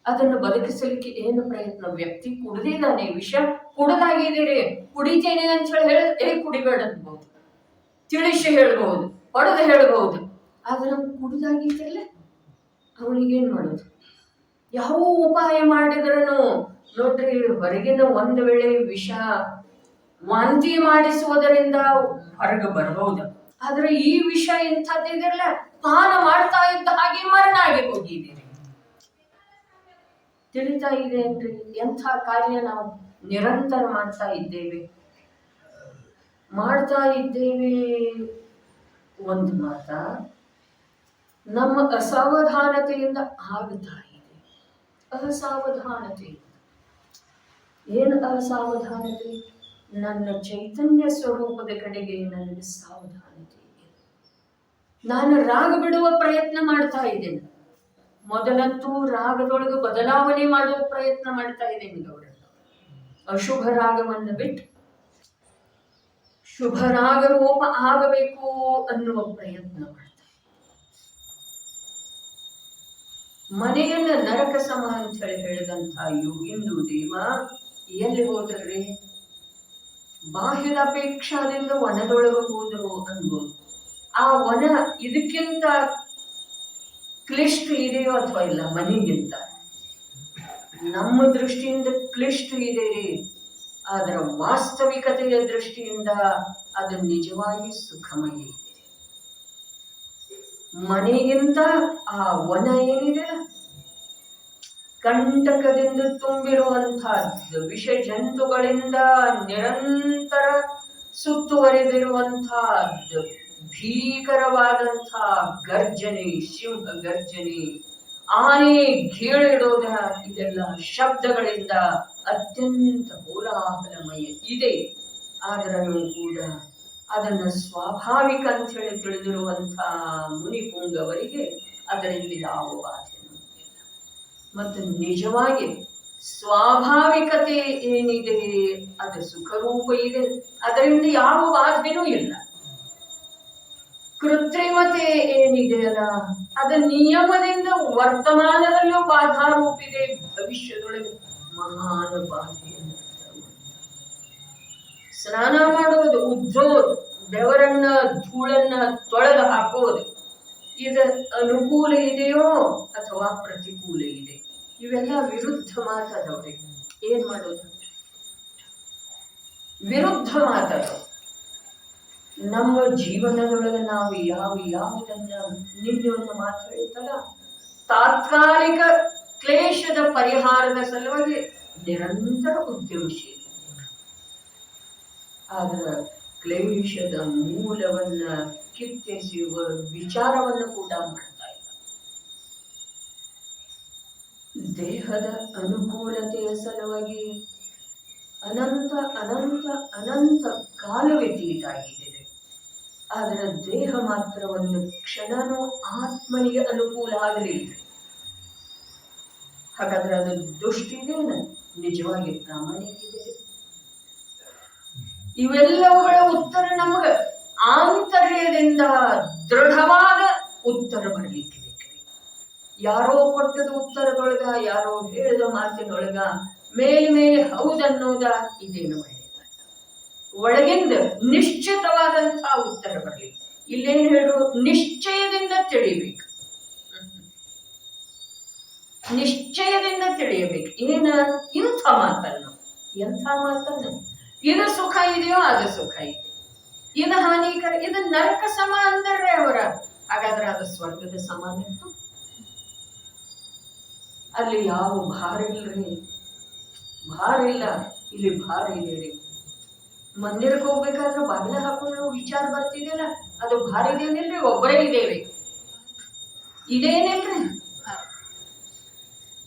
ಅದನ್ನು ಬದುಕಿಸಲಿಕ್ಕೆ ಏನು ಪ್ರಯತ್ನ? ವ್ಯಕ್ತಿ ಕುಡಿದಿದ್ದಾನೆ, ವಿಷ ಕುಡಿದಾಗಿದ್ದೀರಿ, ಕುಡಿತೇನೆ ಅಂತ ಹೇಳಿ ಕುಡಿಬೇಡ ಅನ್ಬಹುದು, ತಿಳಿಸಿ ಹೇಳ್ಬಹುದು, ಹೊಡೆದು ಹೇಳ್ಬಹುದು. ಆದ್ರೆ ಕುಡಿದಾಗಿದ್ರಲ್ಲ ಅವನಿಗೇನ್ ಮಾಡೋದು? ಯಾವ ಉಪಾಯ ಮಾಡಿದ್ರನು ನೋಡ್ರಿ, ಹೊರಗಿನ ಒಂದು ವೇಳೆ ವಿಷ ವಾಂತಿ ಮಾಡಿಸುವುದರಿಂದ ಹೊರಗೆ ಬರಬಹುದು. ಆದ್ರೆ ಈ ವಿಷ ಇಂಥದ್ದಿದ್ರಲ್ಲ, ಪಾನ ಮಾಡ್ತಾ ಇದ್ದ ಹಾಗೆ ಮರಣ ಆಗಿ ಹೋಗಿದ್ದೀರಿ. ತಿಳಿತಾ ಇದೆ ಏನ್ರಿ? ಎಂಥ ಕಾರ್ಯ ನಾವು ನಿರಂತರ ಮಾಡ್ತಾ ಇದ್ದೇವೆ. ಒಂದು ಮಾತ ನಮ್ಮ ಅಸಾವಧಾನತೆಯಿಂದ ಆಗ್ತಾ ಇದೆ. ಅಸಾವಧಾನತೆ ಏನು? ಅಸಾವಧಾನತೆ ನನ್ನ ಚೈತನ್ಯ ಸ್ವರೂಪದ ಕಡೆಗೆ ನನಗೆ ಸಾವಧಾನತೆ ಇದೆ. ನಾನು ರಾಗ ಬಿಡುವ ಪ್ರಯತ್ನ ಮಾಡ್ತಾ ಇದ್ದೇನೆ. ಮೊದಲಂತೂ ರಾಗದೊಳಗೆ ಬದಲಾವಣೆ ಮಾಡುವ ಪ್ರಯತ್ನ ಮಾಡ್ತಾ ಇದ್ದೇನೆ ಗೌಡಣ್ಣ. ಅಶುಭ ರಾಗವನ್ನು ಬಿಟ್ಟು ಶುಭ ರಾಗ ರೂಪ ಆಗಬೇಕು ಅನ್ನುವ ಪ್ರಯತ್ನ ಮಾಡ್ತಾ ಇದ್ದೇನೆ. ಮನೆಯನ್ನ ನರಕ ಸಮ ಅಂತ ಹೇಳಿದಂತ ಯೋಗಿಂದು ದೇವ ಎಲ್ಲಿ ಹೋದ್ರಿ? ಬಾಹ್ಯದ ಅಪೇಕ್ಷಾದಿಂದ ವನದೊಳಗೆ ಹೋದರು ಅನ್ಬೋದು. ಆ ವನ ಇದಕ್ಕಿಂತ ಕ್ಲಿಷ್ಟ ಇದೆಯೋ ಅಥವಾ ಇಲ್ಲ? ಮನೆಗಿಂತ ನಮ್ಮ ದೃಷ್ಟಿಯಿಂದ ಕ್ಲಿಷ್ಟ ಇದೆ, ಅದರ ವಾಸ್ತವಿಕತೆಯ ದೃಷ್ಟಿಯಿಂದ ಅದು ನಿಜವಾಗಿ ಸುಖಮಯ ಇದೆ. ಮನೆಗಿಂತ ಆ ವನ ಏನಿದೆ, ಕಂಟಕದಿಂದ ತುಂಬಿರುವಂತಹದ್ದು, ವಿಷ ಜಂತುಗಳಿಂದ ನಿರಂತರ ಸುತ್ತುವರೆದಿರುವಂತಹದ್ದು, ಭೀಕರವಾದಂಥ ಗರ್ಜನೆ, ಸಿಂಹ ಗರ್ಜನೆ, ಆನೆ ಗೀಳಿಡೋದ, ಇದೆಲ್ಲ ಶಬ್ದಗಳಿಂದ ಅತ್ಯಂತ ಕೋಲಾಹಲಮಯ ಇದೆ. ಆದರೂ ಕೂಡ ಅದನ್ನು ಸ್ವಾಭಾವಿಕ ಅಂತ ಹೇಳಿ ತಿಳಿದಿರುವಂಥ ಮುನಿಪುಂಗವರಿಗೆ ಅದರಿಂದ ಯಾವ ಬಾಧೆನೂ ಇಲ್ಲ. ಮತ್ತು ನಿಜವಾಗಿ ಸ್ವಾಭಾವಿಕತೆ ಏನಿದೆ ಅದು ಸುಖರೂಪ ಇದೆ, ಅದರಿಂದ ಯಾವ ಬಾಧೆನೂ ಇಲ್ಲ. ಕೃತ್ರಿಮತೆ ಏನಿದೆಯಲ್ಲ ಅದು ನಿಯಮದಿಂದ ವರ್ತಮಾನದಲ್ಲೂ ಬಾಧಾರೂಪಿದೆ, ಭವಿಷ್ಯದೊಳಗೆ ಮಹಾನ್ ಬಾಧೆಯನ್ನು. ಸ್ನಾನ ಮಾಡೋದು, ಉಜ್ಜೋದು, ಬೆವರನ್ನ ಧೂಳನ್ನ ತೊಳೆದು ಹಾಕೋದು, ಇದು ಅನುಕೂಲ ಇದೆಯೋ ಅಥವಾ ಪ್ರತಿಕೂಲ ಇದೆ? ಇವೆಲ್ಲ ವಿರುದ್ಧ ಮಾತಾದವ್ರಿಗೆ ಏನ್ ಮಾಡೋದು? ವಿರುದ್ಧ ಮಾತಾಡೋದು. ನಮ್ಮ ಜೀವನದೊಳಗೆ ನಾವು ಯಾವುದನ್ನ ನಿನ್ನೆ ಒಂದು ಮಾತು ಹೇಳ್ತಲ್ಲ, ತಾತ್ಕಾಲಿಕ ಕ್ಲೇಶದ ಪರಿಹಾರದ ಸಲುವಾಗಿ ನಿರಂತರ ಉದ್ಯಮಶೀಲ, ಆದ್ರೆ ಕ್ಲೇಶದ ಮೂಲವನ್ನ ಕಿತ್ತೆಸೆಯುವ ವಿಚಾರವನ್ನು ಕೂಡ ಮಾಡ್ತಾ ಇಲ್ಲ. ದೇಹದ ಅನುಕೂಲತೆಯ ಸಲುವಾಗಿ ಅನಂತ ಅನಂತ ಅನಂತ ಕಾಲ ವ್ಯತೀತ ಆಗಿದೆ. ಆದರೆ ದೇಹ ಮಾತ್ರ ಒಂದು ಕ್ಷಣನೂ ಆತ್ಮನಿಗೆ ಅನುಕೂಲ ಆಗಲಿಲ್ಲ. ಹಾಗಾದ್ರೆ ಅದು ದುಷ್ಟಿದೇನ? ನಿಜವಾಗಿ ಪ್ರಾಮಾಣಿಕ ಇದೆ. ಇವೆಲ್ಲವುಗಳ ಉತ್ತರ ನಮಗ ಆಂತರ್ಯದಿಂದ ದೃಢವಾದ ಉತ್ತರ ಬರಲಿಕ್ಕೆ ಬೇಕ್ರಿ. ಯಾರೋ ಕೊಟ್ಟದ ಉತ್ತರದೊಳಗ, ಯಾರೋ ಹೇಳಿದ ಮಾತಿನೊಳಗ ಮೇಲ್ಮೇಲೆ ಹೌದನ್ನೋದ ಇದೇನು ಒಳ್ಳೆಯದಲ್ಲ. ಒಳಗಿಂದ ನಿಶ್ಚಿತವಾದಂತಹ ಉತ್ತರ ಬರಲಿ. ಇಲ್ಲೇನು ಹೇಳು, ನಿಶ್ಚಯದಿಂದ ತಿಳಿಬೇಕು. ನಿಶ್ಚಯದಿಂದ ತಿಳಿಯಬೇಕು. ಏನ ಇಂಥ ಮಾತನ್ನು, ಎಂಥ ಮಾತನ್ನು, ಇದು ಸುಖ ಇದೆಯೋ ಅದು ಸುಖ ಇದೆ, ಇದು ಹಾನಿಕರ, ಇದು ನರಕ ಸಮ ಅಂದರೆ ಅವರ. ಹಾಗಾದ್ರೆ ಅದು ಸ್ವರ್ಗದ ಸಮಾನ ಇತ್ತು. ಅಲ್ಲಿ ಯಾವ ಭಾರ ಇಲ್ರಿ, ಭಾರ ಇಲ್ಲ. ಇಲ್ಲಿ ಭಾರ ಇದೆ ರೀ. ಮಂದಿರಕ್ಕೆ ಹೋಗ್ಬೇಕಾದ್ರೆ ಬಾಗಿಲ ಹಾಕೊಂಡು ವಿಚಾರ ಬರ್ತಿದೆಯಲ್ಲ, ಅದು ಭಾರ ಇದೇನಿಲ್ರಿ, ಒಬ್ಬರೇ ಇದೇವೆ, ಇದೇನಿಲ್ರಿ.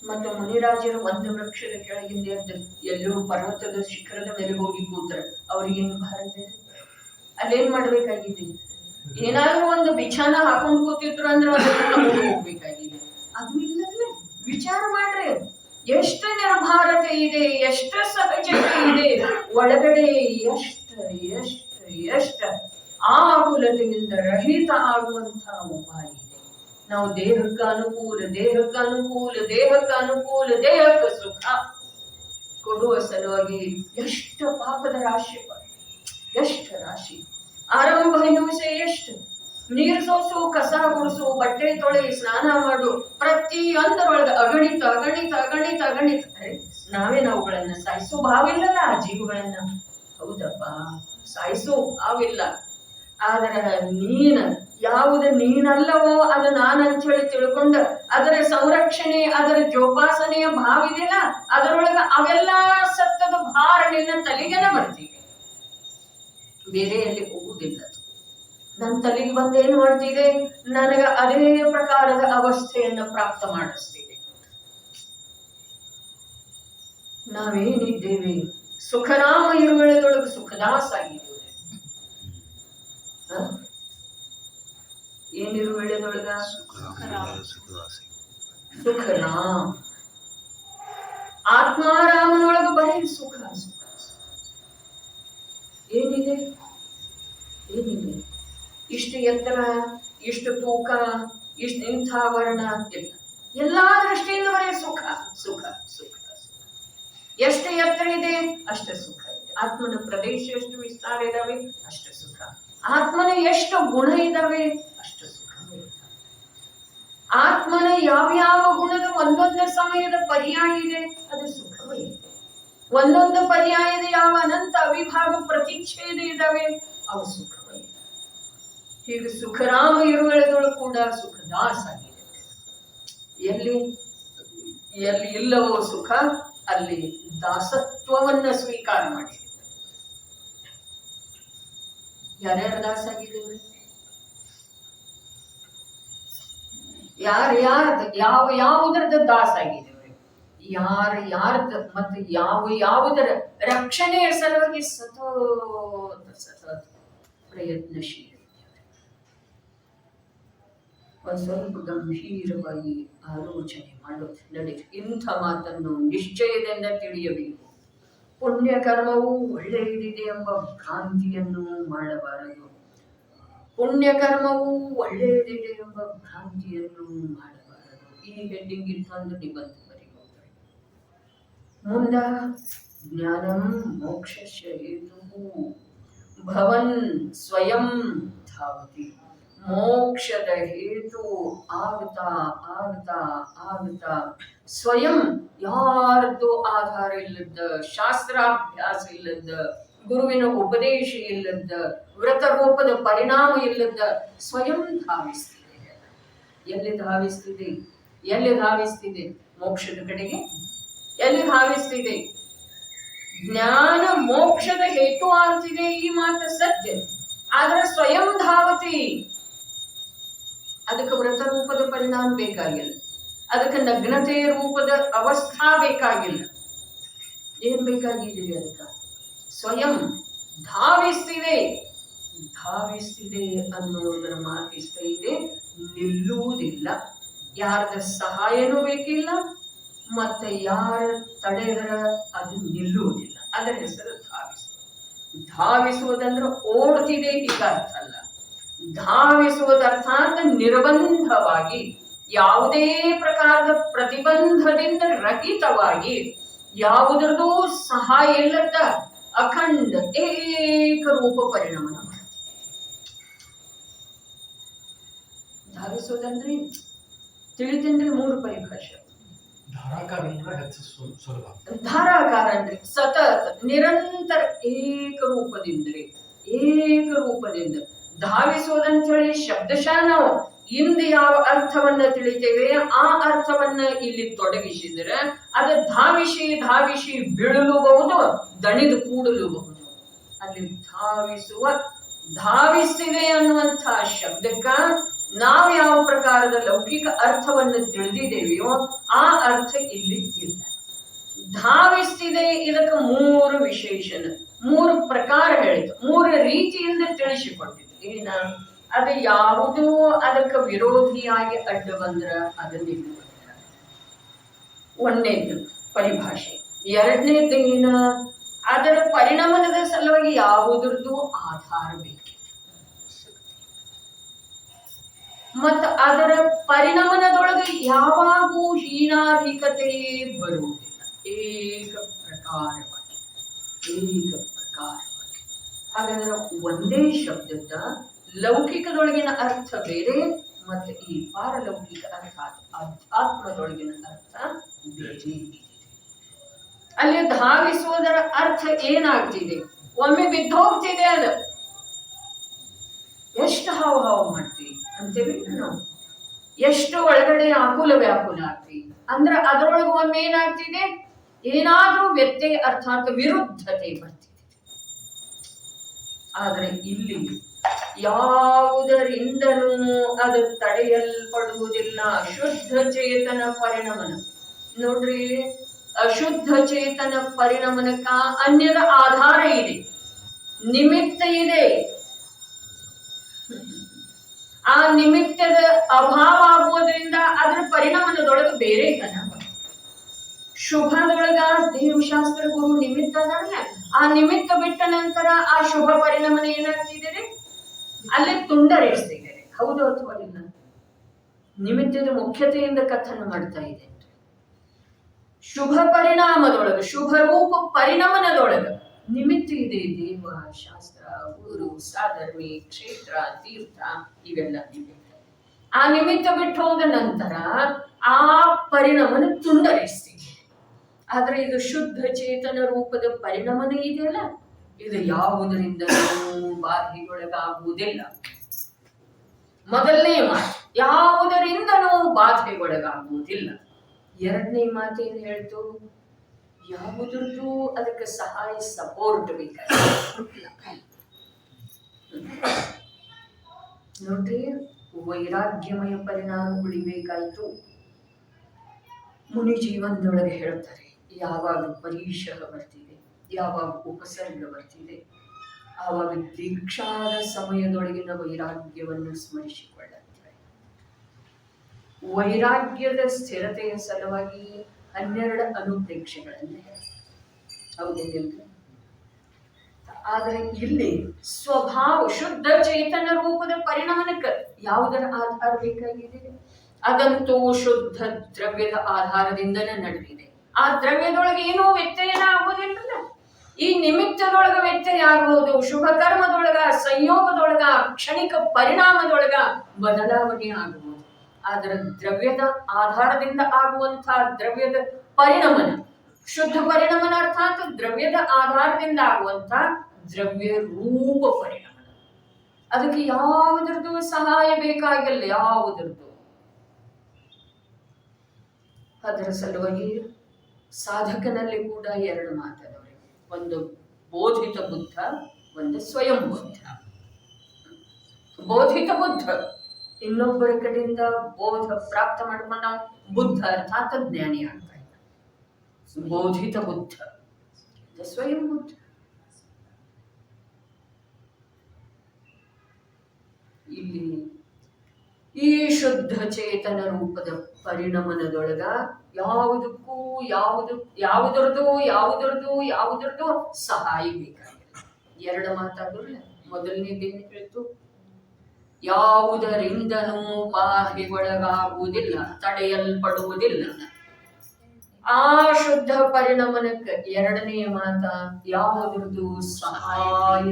ಮತ್ತು ಮುನಿರಾಜರು ಒಂದು ವೃಕ್ಷದ ಕೆಳಗಿಂದ ಎದ್ದು ಎಲ್ಲೋ ಪರ್ವತದ ಶಿಖರದ ಮೇಲೆ ಹೋಗಿ ಕೂತ್ರ, ಅವ್ರಿಗೇನು ಭಾರ ಇದೆ? ಅಲ್ಲೇನ್ ಮಾಡ್ಬೇಕಾಗಿದೆ? ಏನಾದ್ರೂ ಒಂದು ಬಿಛಾನ ಹಾಕೊಂಡು ಕೂತಿದ್ರು ಅಂದ್ರೆ ಅದನ್ನ ಹೋಗ್ಬೇಕಾಗಿದೆ. ಅದು ಇಲ್ಲದ್ರೆ ವಿಚಾರ ಮಾಡ್ರಿ, ಎಷ್ಟು ನಿರ್ಭಾರತೆ ಇದೆ, ಎಷ್ಟು ಸಹಜತೆ ಇದೆ ಒಳಗಡೆ, ಎಷ್ಟು ಆಕುಲತೆಯಿಂದ ರಹಿತ ಆಗುವಂತಹ ಉಪಾಯ ಇದೆ. ನಾವು ದೇಹಕ್ಕೆ ಅನುಕೂಲ, ದೇಹಕ್ಕೆ ಸುಖ ಕೊಡುವ ಸಲುವಾಗಿ ಎಷ್ಟು ಪಾಪದ ರಾಶಿ, ಎಷ್ಟು ರಾಶಿ. ಆರಂಭ ಹಿಂಸೆ ಎಷ್ಟು, ನೀರು ಸೋಸು, ಕಸ ಗುಡಿಸು, ಬಟ್ಟೆ ತೊಳೆ, ಸ್ನಾನ ಮಾಡು, ಪ್ರತಿಯೊಂದರೊಳಗ ಅಗಣಿತ. ನಾವೇನು ಅವುಗಳನ್ನ ಸಾಯಿಸೋ ಭಾವಿಲ್ಲಲ್ಲ, ಆ ಜೀವಗಳನ್ನ. ಹೌದಪ್ಪ, ಸಾಯಿಸೋ ಭಾವಿಲ್ಲ. ಆದ್ರೆ ಯಾವುದು ನೀನಲ್ಲವೋ ಅದು ನಾನಂತ ಹೇಳಿ ತಿಳ್ಕೊಂಡ ಅದರ ಸಂರಕ್ಷಣೆ, ಅದರ ಜೋಪಾಸನೆಯ ಭಾವಿದೆಯಲ್ಲ, ಅದರೊಳಗ ಅವೆಲ್ಲ ಸತ್ತದ ಭಾರ ನಿನ್ನ ತಲೆಗೆನ ಬರ್ತೀವಿ, ಬೇರೆ ಎಲ್ಲಿ ಹೋಗುವುದಿಲ್ಲ. ನನ್ನ ತಲೆಗೆ ಬಂದು ಏನ್ ಮಾಡ್ತಿದೆ, ನನಗ ಅದೇ ಪ್ರಕಾರದ ಅವಸ್ಥೆಯನ್ನು ಪ್ರಾಪ್ತ ಮಾಡಿಸ್ತಿದೆ. ನಾವೇನಿದ್ದೇವೆ, ಸುಖರಾಮ ಇರುವೆಳದೊಳಗೆ ಸುಖದಾಸ ಆಗಿದ್ದೇವೆ. ಏನಿರುವೆಳದೊಳಗ ಸುಖರಾಮ್, ಆತ್ಮಾರಾಮನೊಳಗ ಬರೀ ಸುಖ. ಏನಿದೆ, ಇಷ್ಟು ಎತ್ತರ, ಇಷ್ಟು ತೂಕ, ಇಷ್ಟು ಇಂಥ ವರ್ಣ ಇಲ್ಲ. ಎಲ್ಲಾ ದೃಷ್ಟಿಯಿಂದ ಬರೀ ಸುಖ. ಎಷ್ಟು ಎತ್ತರ ಇದೆ ಅಷ್ಟು ಸುಖ ಇದೆ. ಆತ್ಮನ ಪ್ರದೇಶ ಎಷ್ಟು ವಿಸ್ತಾರ ಇದಾವೆ ಅಷ್ಟು ಸುಖ. ಆತ್ಮನ ಎಷ್ಟು ಗುಣ ಇದಾವೆ ಅಷ್ಟು ಸುಖ. ಆತ್ಮನ ಯಾವ ಗುಣದ ಒಂದೊಂದು ಸಮಯದ ಪರ್ಯಾಯ ಇದೆ, ಅದು ಸುಖವೇ ಇದೆ. ಒಂದೊಂದು ಪರ್ಯಾಯದ ಯಾವ ಅನಂತ ಅವಿಭಾಗ ಪ್ರತಿಚ್ಛೇದ ಇದಾವೆ, ಅವು ಸುಖವೇ ಇದೆ. ಹೀಗೆ ಸುಖರಾಮ ಇರುವೆಳದೊಳು ಕೂಡ ಸುಖದಾಸ ಆಗಿದೆ. ಎಲ್ಲಿ ಇಲ್ಲವೋ ಸುಖ, ಅಲ್ಲಿ ದಾಸತ್ವವನ್ನ ಸ್ವೀಕಾರ ಮಾಡಿದೆ. ಯಾರ್ಯಾರ ದಾಸ ಆಗಿದ್ದೇವೆ? ಯಾವುದರದ ದಾಸ ಆಗಿದ್ದೇವೆ? ಯಾರ್ದ ಮತ್ತು ಯಾವುದರ ರಕ್ಷಣೆಯ ಸಲುವಾಗಿ ಸತತ ಪ್ರಯತ್ನಶೀಲ. ಒಂದು ಸ್ವಲ್ಪ ಗಂಭೀರವಾಗಿ ಆಲೋಚನೆ ಮಾಡೋದು ನಡೆ. ಇಂಥ ಮಾತನ್ನು ನಿಶ್ಚಯದಿಂದ ತಿಳಿಯಬೇಕು. ಪುಣ್ಯ ಕರ್ಮವು ಒಳ್ಳೆಯದಿದೆ ಎಂಬ ಭ್ರಾಂತಿಯನ್ನು ಮಾಡಬಾರದು. ಪುಣ್ಯಕರ್ಮವು ಒಳ್ಳೆಯದಿದೆ ಎಂಬ ಭ್ರಾಂತಿಯನ್ನು ಮಾಡಬಾರದು. ಈ ಹೆಡ್ಡಿಂಗ್ ಇಟ್ಟೊಂದು ನಿಬಂಧ ಬರೀಬಹುದು. ಮುಂದ ಜ್ಞಾನಂ ಮೋಕ್ಷಸ್ಯ ಹೇತು ಭವನ್ ಸ್ವಯಂ ಧಾವತಿ. ಮೋಕ್ಷದ ಹೇತು ಆಗ್ತಾ ಸ್ವಯಂ, ಯಾರ್ದು ಆಧಾರ ಇಲ್ಲದ, ಶಾಸ್ತ್ರಾಭ್ಯಾಸ ಇಲ್ಲದ, ಗುರುವಿನ ಉಪದೇಶ ಇಲ್ಲದ, ವ್ರತ ರೂಪದ ಪರಿಣಾಮ ಇಲ್ಲದ ಸ್ವಯಂ ಧಾವಿಸ್ತಿದೆ. ಎಲ್ಲಿ ಧಾವಿಸ್ತಿದೆ? ಮೋಕ್ಷದ ಕಡೆಗೆ. ಎಲ್ಲಿ ಧಾವಿಸ್ತಿದೆ? ಜ್ಞಾನ ಮೋಕ್ಷದ ಹೇತು ಆಗ್ತಿದೆ, ಈ ಮಾತು ಸತ್ಯ. ಆದ್ರೆ ಸ್ವಯಂ ಧಾವತಿ. ಅದಕ್ಕೆ ವ್ರತ ರೂಪದ ಪರಿಣಾಮ ಬೇಕಾಗಿಲ್ಲ, ಅದಕ್ಕೆ ನಗ್ನತೆಯ ರೂಪದ ಅವಸ್ಥಾ ಬೇಕಾಗಿಲ್ಲ. ಏನ್ ಬೇಕಾಗಿದ್ದೀರಿ? ಅದಕ್ಕೆ ಸ್ವಯಂ ಧಾವಿಸ್ತಿದೆ ಅನ್ನೋದರ ಮಾತಿಷ್ಟ ಇದೆ. ನಿಲ್ಲುವುದಿಲ್ಲ, ಯಾರದ ಸಹಾಯನೂ ಬೇಕಿಲ್ಲ, ಮತ್ತೆ ಯಾರ ತಡೆದರ ಅದು ನಿಲ್ಲುವುದಿಲ್ಲ. ಅದರ ಹೆಸರು ಧಾವಿಸುವುದು. ಧಾವಿಸುವುದಂದ್ರೆ ಓಡ್ತಿದೆ ಈಗ ಅರ್ಥ ಅಲ್ಲ. ಧಾವಿಸುವುದರ್ಥಾತ್ ನಿರ್ಬಂಧವಾಗಿ, ಯಾವುದೇ ಪ್ರಕಾರದ ಪ್ರತಿಬಂಧದಿಂದ ರಹಿತವಾಗಿ, ಯಾವುದರದೂ ಸಹಾಯ ಇಲ್ಲದ ಅಖಂಡ ಏಕರೂಪ ಪರಿಣಾಮನ ಮಾಡ್ತೀವಿ. ಧಾವಿಸೋದಂದ್ರೆ ತಿಳಿತಂದ್ರೆ 3 ಪರಿಭಾಷೆ. ಧಾರಾಕಾರ ಅಂದ್ರೆ ಸತತ ನಿರಂತರ ಏಕರೂಪದಿಂದ್ರೆ, ಏಕರೂಪದಿಂದ ಧಾವಿಸೋದಂತ ಹೇಳಿ ಶಬ್ದಶಃ ನಾವು ಇಂದು ಯಾವ ಅರ್ಥವನ್ನ ತಿಳಿತೇವೆ ಆ ಅರ್ಥವನ್ನ ಇಲ್ಲಿ ತೊಡಗಿಸಿದ್ರೆ ಅದು ಧಾವಿಸಿ ಧಾವಿಸಿ ಬೀಳಲೂಬಹುದು, ದಣಿದು ಕೂಡಲೂಬಹುದು. ಅಲ್ಲಿ ಧಾವಿಸುವ, ಧಾವಿಸಿದೆ ಅನ್ನುವಂತಹ ಶಬ್ದಕ್ಕ ನಾವು ಯಾವ ಪ್ರಕಾರದ ಲೌಕಿಕ ಅರ್ಥವನ್ನು ತಿಳಿದಿದ್ದೇವೆಯೋ ಆ ಅರ್ಥ ಇಲ್ಲಿ ಇಲ್ಲ. ಧಾವಿಸ್ತಿದೆ ಇದಕ್ಕೆ 3 ವಿಶೇಷಣ, 3 ಪ್ರಕಾರ ಹೇಳಿತು, 3 ರೀತಿಯಿಂದ ತಿಳಿಸಿಕೊಟ್ಟಿತು. ಏನ ಅದು ಯಾವುದೂ ಅದಕ್ಕೆ ವಿರೋಧಿಯಾಗಿ ಅಡ್ಡ ಬಂದ್ರ ಅದನ್ನ ಒಂದನೇದು ಪರಿಭಾಷೆ. ಎರಡನೇದು ಏನ, ಅದರ ಪರಿಣಾಮದ ಸಲುವಾಗಿ ಯಾವುದ್ರದ್ದು ಆಧಾರ ಬೇಕು, ಮತ್ತ ಅದರ ಪರಿಣಾಮದೊಳಗೆ ಯಾವಾಗೂ ಹೀನಾಧಿಕತೆ ಬರುವುದಿಲ್ಲ. ಏಕ ಪ್ರಕಾರವಾಗಿ, ಏಕ ಪ್ರಕಾರವಾಗಿ. ಹಾಗಾದ್ರೆ ಒಂದೇ ಶಬ್ದದ ಲೌಕಿಕದೊಳಗಿನ ಅರ್ಥ ಬೇರೆ ಮತ್ತು ಈ ಪಾರಲೌಕಿಕ ಅರ್ಥ ಆಧ್ಯಾತ್ಮದೊಳಗಿನ ಅರ್ಥ ಬೇರೆ. ಅಲ್ಲಿ ಧಾವಿಸುವುದರ ಅರ್ಥ ಏನಾಗ್ತಿದೆ, ಒಮ್ಮೆ ಬಿದ್ದೋಗ್ತಿದೆ ಅದು, ಎಷ್ಟು ಹಾವು ಹಾವು ಮಾಡ್ತೀವಿ ಅಂತೇಳಿ ನಾವು, ಎಷ್ಟು ಒಳಗಡೆ ಆಕುಲ ವ್ಯಾಕುಲ ಆಗ್ತೀವಿ ಅಂದ್ರೆ ಅದರೊಳಗೆ ಒಮ್ಮೆ ಏನಾಗ್ತಿದೆ, ಏನಾದ್ರೂ ವ್ಯತ್ಯಯ ಅರ್ಥಾತ್ ವಿರುದ್ಧತೆ ಬರ್ತಿದೆ. ಆದ್ರೆ ಇಲ್ಲಿ ಯಾವುದರಿಂದನೂ ಅದು ತಡೆಯಲ್ಪಡುವುದಿಲ್ಲ. ಅಶುದ್ಧ ಚೇತನ ಪರಿಣಮನ ನೋಡ್ರಿ, ಅಶುದ್ಧ ಚೇತನ ಪರಿಣಮನಕ್ಕ ಅನ್ಯದ ಆಧಾರ ಇದೆ, ನಿಮಿತ್ತ ಇದೆ. ಆ ನಿಮಿತ್ತದ ಅಭಾವ ಆಗುವುದರಿಂದ ಅದರ ಪರಿಣಾಮದೊಳಗೆ ಬೇರೆ ಕನ ಶುಭದೊಳಗ ದೇವಶಾಸ್ತ್ರ ಗುರು ನಿಮಿತ್ತ ಅದಾರಲ್ಲ, ಆ ನಿಮಿತ್ತ ಬಿಟ್ಟ ನಂತರ ಆ ಶುಭ ಪರಿಣಾಮನ ಏನಾಗ್ತಿದ್ದಾರೆ, ಅಲ್ಲೇ ತುಂಡರಿಸ್ತಿದ್ದಾರೆ. ಹೌದು ಅಥವಾ ಇಲ್ಲ? ನಿಮಿತ್ತದ ಮುಖ್ಯತೆಯಿಂದ ಕಥನ ಮಾಡ್ತಾ ಇದೆ. ಶುಭ ಪರಿಣಾಮದೊಳಗ, ಶುಭ ರೂಪ ಪರಿಣಾಮನದೊಳಗ ನಿಮಿತ್ತ ಇದೆ. ದೇವ, ಶಾಸ್ತ್ರ, ಗುರು, ಸಾಧರ್ಮಿ, ಕ್ಷೇತ್ರ, ತೀರ್ಥ ಇವೆಲ್ಲ ನಿಮಿತ್ತ. ಆ ನಿಮಿತ್ತ ಬಿಟ್ಟು ಹೋದ ನಂತರ ಆ ಪರಿಣಾಮನ ತುಂಡರಿಸ್ತಿದೆ. ಆದ್ರೆ ಇದು ಶುದ್ಧ ಚೇತನ ರೂಪದ ಪರಿಣಾಮನೇ ಇದೆಯಲ್ಲ, ಇದು ಯಾವುದರಿಂದಲೂ ಬಾಧೆಗೊಳಗಾಗುವುದಿಲ್ಲ. ಮೊದಲನೇ ಮಾತು, ಯಾವುದರಿಂದಲೂ ಬಾಧೆಗೊಳಗಾಗುವುದಿಲ್ಲ. ಎರಡನೇ ಮಾತೇನು ಹೇಳ್ತು, ಯಾವುದ್ರದ್ದು ಅದಕ್ಕೆ ಸಹಾಯ ಸಪೋರ್ಟ್ ಬೇಕಾಗಿಲ್ಲ. ನೋಡ್ರಿ, ವೈರಾಗ್ಯಮಯ ಪರಿಣಾಮಗಳು ಬೇಕಾಯ್ತು. ಮುನಿ ಜೀವನದೊಳಗೆ ಹೇಳ್ತಾರೆ, ಯಾವಾಗ ಪರೀಕ್ಷೆ ಬರ್ತಿದೆ, ಯಾವಾಗ ಉಪಸರ್ಗ ಬರ್ತಿದೆ, ಆವಾಗ ದೀಕ್ಷಾದ ಸಮಯದೊಳಗಿನ ವೈರಾಗ್ಯವನ್ನು ಸ್ಮರಿಸಿಕೊಳ್ಳುತ್ತಾರೆ. ವೈರಾಗ್ಯದ ಸ್ಥಿರತೆಯ ಸಲುವಾಗಿ 12 ಅನುಪ್ರೇಕ್ಷೆಗಳನ್ನು ಹೇಳ್ತಾರೆ. ಹೌದೇನಿಲ್ಲ? ಆದರೆ ಇಲ್ಲಿ ಸ್ವಭಾವ ಶುದ್ಧ ಚೇತನ ರೂಪದ ಪರಿಣಾಮಕ್ಕೆ ಯಾವುದರ ಆಧಾರ ಬೇಕಾಗಿದೆ? ಅದಂತೂ ಶುದ್ಧ ದ್ರವ್ಯದ ಆಧಾರದಿಂದನೇ ನಡೆದಿದೆ. ಆ ದ್ರವ್ಯದೊಳಗೆ ಏನೂ ವ್ಯತ್ಯಯನ ಆಗುವುದಿಲ್ಲ. ಈ ನಿಮಿತ್ತದೊಳಗ ವ್ಯತ್ಯಯ ಆಗಬಹುದು, ಶುಭ ಕರ್ಮದೊಳಗ, ಸಂಯೋಗದೊಳಗ, ಕ್ಷಣಿಕ ಪರಿಣಾಮದೊಳಗ ಬದಲಾವಣೆ ಆಗಬಹುದು. ಆದರೆ ದ್ರವ್ಯದ ಆಧಾರದಿಂದ ಆಗುವಂತಹ ದ್ರವ್ಯದ ಪರಿಣಮನ, ಶುದ್ಧ ಪರಿಣಮನ ಅರ್ಥಾತ್ ದ್ರವ್ಯದ ಆಧಾರದಿಂದ ಆಗುವಂತ ದ್ರವ್ಯ ರೂಪ ಪರಿಣಮನ, ಅದಕ್ಕೆ ಯಾವುದ್ರದ್ದು ಸಹಾಯ ಬೇಕಾಗಿಲ್ಲ, ಯಾವುದ್ರದ್ದು. ಅದರ ಸಲುವಾಗಿ ಸಾಧಕನಲ್ಲಿ ಕೂಡ 2 ಮಾತದವರಿಗೆ, ಒಂದು ಬೋಧಿತ ಬುದ್ಧ, ಒಂದು ಸ್ವಯಂ ಬುದ್ಧ. ಬೋಧಿತ ಬುದ್ಧ ಇನ್ನೊಬ್ಬರ ಕಡೆಯಿಂದ ಬೋಧ ಪ್ರಾಪ್ತ ಮಾಡ್ಕೊಂಡು ನಾವು ಬುದ್ಧ ಅರ್ಥಾತ್ ಜ್ಞಾನಿ ಆಗ್ತಾ ಇದ್ದ. ಬೋಧಿತ ಬುದ್ಧ, ಸ್ವಯಂ ಬುದ್ಧ. ಇಲ್ಲಿ ಈ ಶುದ್ಧ ಚೇತನ ರೂಪದ ಪರಿಣಮನದೊಳಗ ಯಾವುದರದ್ದು ಸಹಾಯ ಬೇಕಾಗಿಲ್ಲ. ಎರಡು ಮಾತಾಡೋಲ್ಲ. ಮೊದಲನೇದೇನು ಹೇಳ್ತು? ಯಾವುದರಿಂದನೂ ಬಾಧೆಗೊಳಗಾಗುವುದಿಲ್ಲ, ತಡೆಯಲ್ಪಡುವುದಿಲ್ಲ. ಆ ಶುದ್ಧ ಪರಿಣಮನಕ್ಕೆ ಎರಡನೆಯ ಮಾತ ಯಾವುದ್ರದ್ದು? ಸಹಾಯ.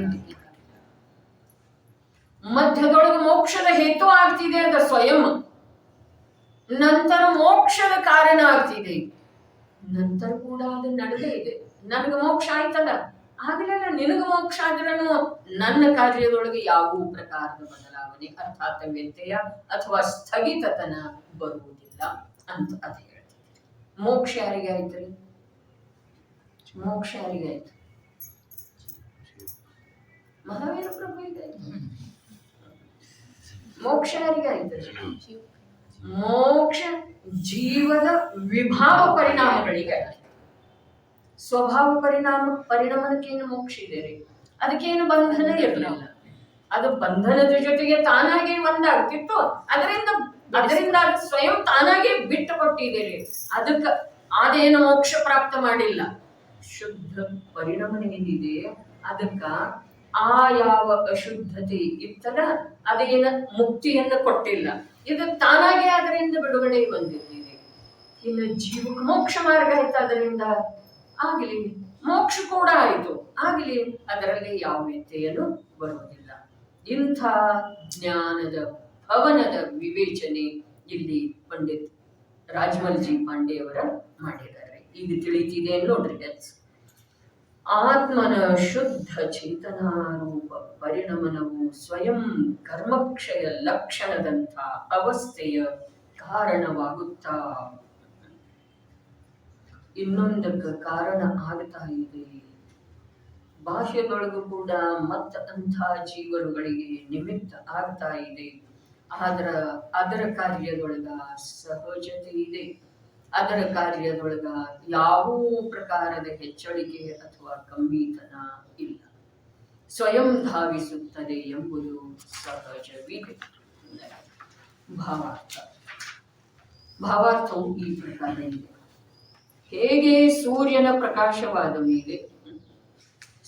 ಮಧ್ಯದೊಳಗೆ ಮೋಕ್ಷದ ಹೇತು ಆಗ್ತಿದೆ, ಅದ ಸ್ವಯಂ. ನಂತರ ಮೋಕ್ಷದ ಕಾರಣ ಆಗ್ತಿದೆ, ನಂತರ ಕೂಡ ಅದು ನಡೆದೇ ಇದೆ. ನನಗೆ ಮೋಕ್ಷ ಆಯ್ತಲ್ಲ, ಆಗ್ಲಿಲ್ಲ. ನಿನಗೆ ಮೋಕ್ಷ ಆದ್ರೂ ನನ್ನ ಕಾರ್ಯದೊಳಗೆ ಯಾವ ಪ್ರಕಾರದ ಬದಲಾವಣೆ ಅರ್ಥಾತ್ ವ್ಯತ್ಯಯ ಅಥವಾ ಸ್ಥಗಿತತನ ಬರುವುದಿಲ್ಲ ಅಂತ ಅದು ಹೇಳ್ತಿದೆ. ಮೋಕ್ಷ ಯಾರಿಗೆ ಆಯ್ತ್ರಿ? ಮೋಕ್ಷ ಯಾರಿಗೆ ಆಯ್ತು? ಮಹಾವೀರ ಪ್ರಭುವಿಗೆ ಆಯ್ತು. ಮೋಕ್ಷ ಯಾರಿಗೆ ಆಯ್ತು? ಮೋಕ್ಷ ಜೀವದ ವಿಭಾವ ಪರಿಣಾಮಗಳಿಗೆ ಆಯ್ತು. ಸ್ವಭಾವ ಪರಿಣಾಮಕ್ಕೇನು ಮೋಕ್ಷ ಇದೆ ರೀ? ಅದಕ್ಕೇನು ಬಂಧನ ಇರಲಿಲ್ಲ. ಅದು ಬಂಧನದ ಜೊತೆಗೆ ತಾನಾಗಿ ಒಂದಾಗ್ತಿತ್ತು. ಅದರಿಂದ ಅದು ಸ್ವಯಂ ತಾನಾಗಿ ಬಿಟ್ಟು ಕೊಟ್ಟಿದ್ದೀರಿ. ಅದಕ್ಕ ಅದೇನು ಮೋಕ್ಷ ಪ್ರಾಪ್ತ ಮಾಡಿಲ್ಲ. ಶುದ್ಧ ಪರಿಣಾಮ ಏನಿದೆ ಅದಕ್ಕ ಆ ಯಾವ ಅಶುದ್ಧತೆ ಇತ್ತಲ್ಲ ಅದೇನ ಮುಕ್ತಿಯನ್ನು ಕೊಟ್ಟಿಲ್ಲ. ಇದು ತಾನಾಗೆ ಅದರಿಂದ ಬಿಡುಗಡೆ ಬಂದಿದೆ. ಇನ್ನು ಜೀವಕ್ಕೆ ಮೋಕ್ಷ ಮಾರ್ಗ ಆಯ್ತು, ಅದರಿಂದ ಆಗಲಿ. ಮೋಕ್ಷ ಕೂಡ ಆಯಿತು, ಆಗಲಿ. ಅದರಲ್ಲಿ ಯಾವ ವ್ಯತ್ಯೆಯನ್ನು ಬರುವುದಿಲ್ಲ. ಇಂಥ ಜ್ಞಾನದ ಭವನದ ವಿವೇಚನೆ ಇಲ್ಲಿ ಪಂಡಿತ್ ರಾಜಮಲ್ಜಿ ಪಾಂಡೆಯವರ ಮಾಡಿದ್ದಾರೆ. ಈಗ ತಿಳಿತಿದೆ ನೋಡ್ರಿ. ಆತ್ಮನ ಶುದ್ಧ ಚೇತನಾರೂಪ ಪರಿಣಮನವು ಸ್ವಯಂ ಕರ್ಮಕ್ಷಯ ಲಕ್ಷಣದಂಥ ಅವಸ್ಥೆಯ ಕಾರಣವಾಗುತ್ತಾ ಇನ್ನೊಂದಕ್ಕೆ ಕಾರಣ ಆಗ್ತಾ ಇದೆ. ಬಾಹ್ಯದೊಳಗೂ ಕೂಡ ಅಂಥ ಜೀವರುಗಳಿಗೆ ನಿಮಿತ್ತ ಆಗ್ತಾ ಇದೆ. ಅದರ ಕಾರ್ಯದೊಳಗ ಸಹಜತೆ ಇದೆ. ಅದರ ಕಾರ್ಯದೊಳಗ ಯಾವ ಪ್ರಕಾರದ ಹೆಚ್ಚಳಿಕೆ ಅಥವಾ ಕಮ್ಮಿತನ ಇಲ್ಲ. ಸ್ವಯಂ ಧಾವಿಸುತ್ತದೆ ಎಂಬುದು ಸಹಜವಿದೆ. ಭಾವಾರ್ಥವು ಈ ಪ್ರಕಾರ ಇದೆ. ಹೇಗೆ ಸೂರ್ಯನ ಪ್ರಕಾಶವಾದ ಮೇಲೆ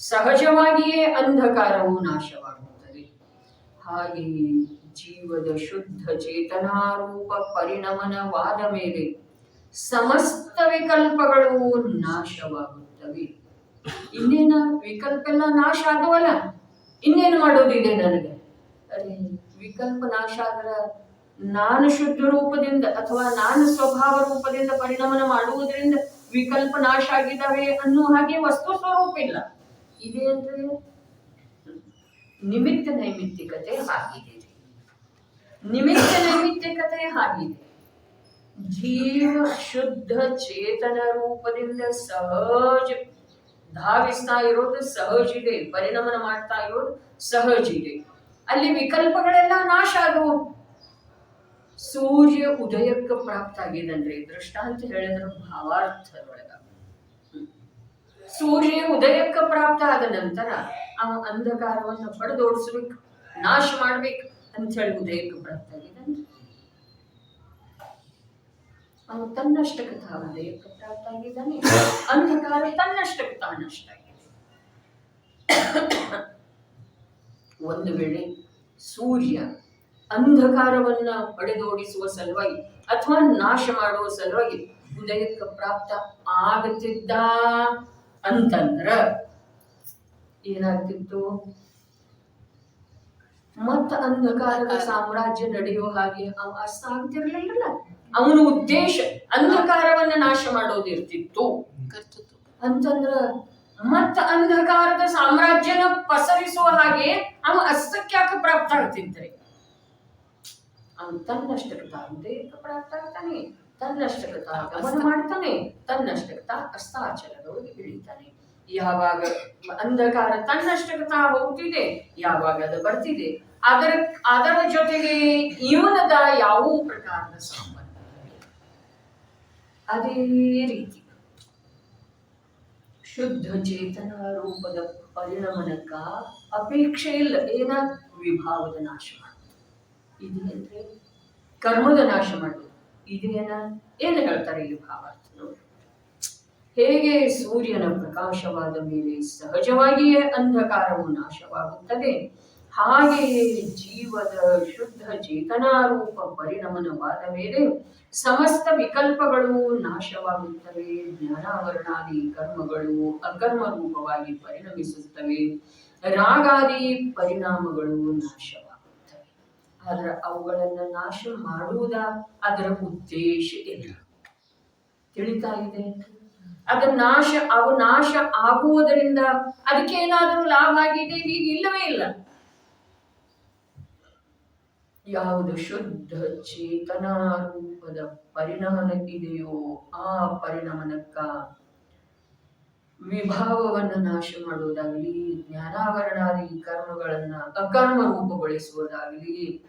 ಸಹಜವಾಗಿಯೇ ಅಂಧಕಾರವು ನಾಶವಾಗುತ್ತದೆ, ಹಾಗೆಯೇ ಜೀವದ ಶುದ್ಧ ಚೇತನಾರೂಪ ಪರಿಣಮನವಾದ ಮೇಲೆ ಸಮಸ್ತ ವಿಕಲ್ಪಗಳು ನಾಶವಾಗುತ್ತವೆ. ಇನ್ನೇನ ವಿಕಲ್ಪ ಎಲ್ಲ ನಾಶ ಆದವಲ್ಲ, ಇನ್ನೇನು ಮಾಡೋದಿದೆ ನನಗೆ? ಅರೆ, ವಿಕಲ್ಪ ನಾಶ ಆದ್ರ ನಾನು ಶುದ್ಧ ರೂಪದಿಂದ ಅಥವಾ ನಾನು ಸ್ವಭಾವ ರೂಪದಿಂದ ಪರಿಣಮನ ಮಾಡುವುದರಿಂದ ವಿಕಲ್ಪ ನಾಶ ಆಗಿದ್ದಾವೆ ಅನ್ನೋ ಹಾಗೆ ವಸ್ತು ಸ್ವರೂಪ ಇಲ್ಲ. ಇದೆ ಅಂದ್ರೆ ನಿಮಿತ್ತ ನೈಮಿತ್ತಿಕತೆ ಆಗಿದೆ. ನಿಮಿತ್ತ ನೈಮಿತ್ತಿಕತೆ ಆಗಿದೆ. ಜೀವ ಶುದ್ಧ ಚೇತನ ರೂಪದಿಂದ ಸಹಜ ಧಾವಿಸ್ತಾ ಇರೋದು ಸಹಜ ಇದೆ, ಪರಿಣಮನ ಮಾಡ್ತಾ ಇರೋದು ಸಹಜ ಇದೆ. ಅಲ್ಲಿ ವಿಕಲ್ಪಗಳೆಲ್ಲ ನಾಶ ಆದವು. ಸೂರ್ಯ ಉದಯಕ್ಕೆ ಪ್ರಾಪ್ತ ಆಗಿದಂದ್ರೆ ದೃಷ್ಟಾಂತ ಹೇಳಿದ್ರು ಭಾವಾರ್ಥದೊಳಗ. ಸೂರ್ಯ ಉದಯಕ್ಕೆ ಪ್ರಾಪ್ತ ಆದ ನಂತರ ಅವ ಅಂಧಕಾರವನ್ನು ಪಡೆದೋಡಿಸ್ಬೇಕು, ನಾಶ ಮಾಡ್ಬೇಕು ಅಂತ ಹೇಳಿ ಉದಯಕ್ಕೆ ಪ್ರಾಪ್ತ ಆಗಿದಂದ್ರೆ ಅವನು ತನ್ನಷ್ಟಕ್ಕೆ ಉದಯಕ್ಕೆ ಪ್ರಾಪ್ತ ಆಗಿದ್ದಾನೆ. ಅಂಧಕಾರ ತನ್ನಷ್ಟಕ್ಕೆ ತಾನಷ್ಟ ಆಗಿದೆ. ಒಂದು ವೇಳೆ ಸೂರ್ಯ ಅಂಧಕಾರವನ್ನ ಪಡೆದೋಡಿಸುವ ಸಲುವಾಗಿ ಅಥವಾ ನಾಶ ಮಾಡುವ ಸಲುವಾಗಿ ಉದಯಕ್ಕೆ ಪ್ರಾಪ್ತ ಆಗುತ್ತಿದ್ದ ಅಂತಂದ್ರ ಏನಾಗ್ತಿತ್ತು? ಮತ್ತ ಅಂಧಕಾರದ ಸಾಮ್ರಾಜ್ಯ ನಡೆಯುವ ಹಾಗೆ ಅವ ಅಸ್ತ ಆಗ್ತಿರ್ಲಿಲ್ಲ. ಅವನ ಉದ್ದೇಶ ಅಂಧಕಾರವನ್ನ ನಾಶ ಮಾಡೋದಿರ್ತಿತ್ತು ಅಂತಂದ್ರ ಮತ್ತ ಅಂಧಕಾರದ ಸಾಮ್ರಾಜ್ಯನ ಪಸರಿಸುವ ಹಾಗೆ ಅವ ಅಸ್ತಕ್ಕೆ ಯಾಕೆ ಪ್ರಾಪ್ತ ಆಗ್ತಿದ್ರೆ? ಅವನು ತನ್ನಷ್ಟಕ್ಕೆ ಉದಯಕ್ಕೆ ಪ್ರಾಪ್ತ ಆಗ್ತಾನೆ, ತನ್ನಷ್ಟಕ್ಕೆ ಗಮನ ಮಾಡ್ತಾನೆ, ತನ್ನಷ್ಟಕ್ಕೆ ಅಸ್ತಾಚಲದೊಳಗೆ ಇಳಿತಾನೆ. ಯಾವಾಗ ಅಂಧಕಾರ ತನ್ನಷ್ಟಕ್ಕೆ ಹೋಗ್ತಿದೆ, ಯಾವಾಗ ಅದು ಬರ್ತಿದೆ, ಅದರ ಜೊತೆಗೆ ಇವನದ ಯಾವ ಪ್ರಕಾರದ ಸಂಬಂಧ. ಅದೇ ರೀತಿ ಶುದ್ಧ ಚೇತನ ರೂಪದ ಪರಿಣಮನಕ್ಕ ಅಪೇಕ್ಷೆ ಇಲ್ಲ. ಏನ? ವಿಭಾವದ ನಾಶ ಮಾಡುವುದು ಇದೇನ್ರಿ? ಕರ್ಮದ ನಾಶ ಮಾಡುವುದು ಇದೇನ? ಏನು ಹೇಳ್ತಾರೆ ಈ ಭಾವಾರ್ಥ ನೋಡಿ. ಹೇಗೆ ಸೂರ್ಯನ ಪ್ರಕಾಶವಾದ ಮೇಲೆ ಸಹಜವಾಗಿಯೇ ಅಂಧಕಾರವು ನಾಶವಾಗುತ್ತದೆ, ಹಾಗೆಯೇ ಜೀವದ ಶುದ್ಧ ಚೇತನಾರೂಪ ಪರಿಣಮನವಾದ ಮೇಲೆ ಸಮಸ್ತ ವಿಕಲ್ಪಗಳು ನಾಶವಾಗುತ್ತವೆ. ಜ್ಞಾನಾವರಣಾದಿ ಕರ್ಮಗಳು ಅಕರ್ಮ ರೂಪವಾಗಿ ಪರಿಣಮಿಸುತ್ತವೆ. ರಾಗಾದಿ ಪರಿಣಾಮಗಳು ನಾಶವಾಗುತ್ತವೆ. ಆದ್ರೆ ಅವುಗಳನ್ನು ನಾಶ ಮಾಡುವುದ ಅದರ ಉದ್ದೇಶ ಇಲ್ಲ. ತಿಳಿತಾ ಇದೆ? ಅವು ನಾಶ ಆಗುವುದರಿಂದ ಅದಕ್ಕೇನಾದರೂ ಲಾಭ ಆಗಿದೆ ಹೀಗೆ ಇಲ್ಲವೇ ಇಲ್ಲ. ಯಾವುದು ಶುದ್ಧ ಚೇತನ ರೂಪದ ಪರಿಣಮನ ಇದೆಯೋ ಆ ಪರಿಣಮನಕ್ಕ ವಿಭಾವವನ್ನು ನಾಶ ಮಾಡುವುದಾಗಲಿ, ಜ್ಞಾನಾವರಣಾದಿ ಕರ್ಮಗಳನ್ನ ಅಕರ್ಮ ರೂಪಗೊಳಿಸುವುದಾಗಲಿ,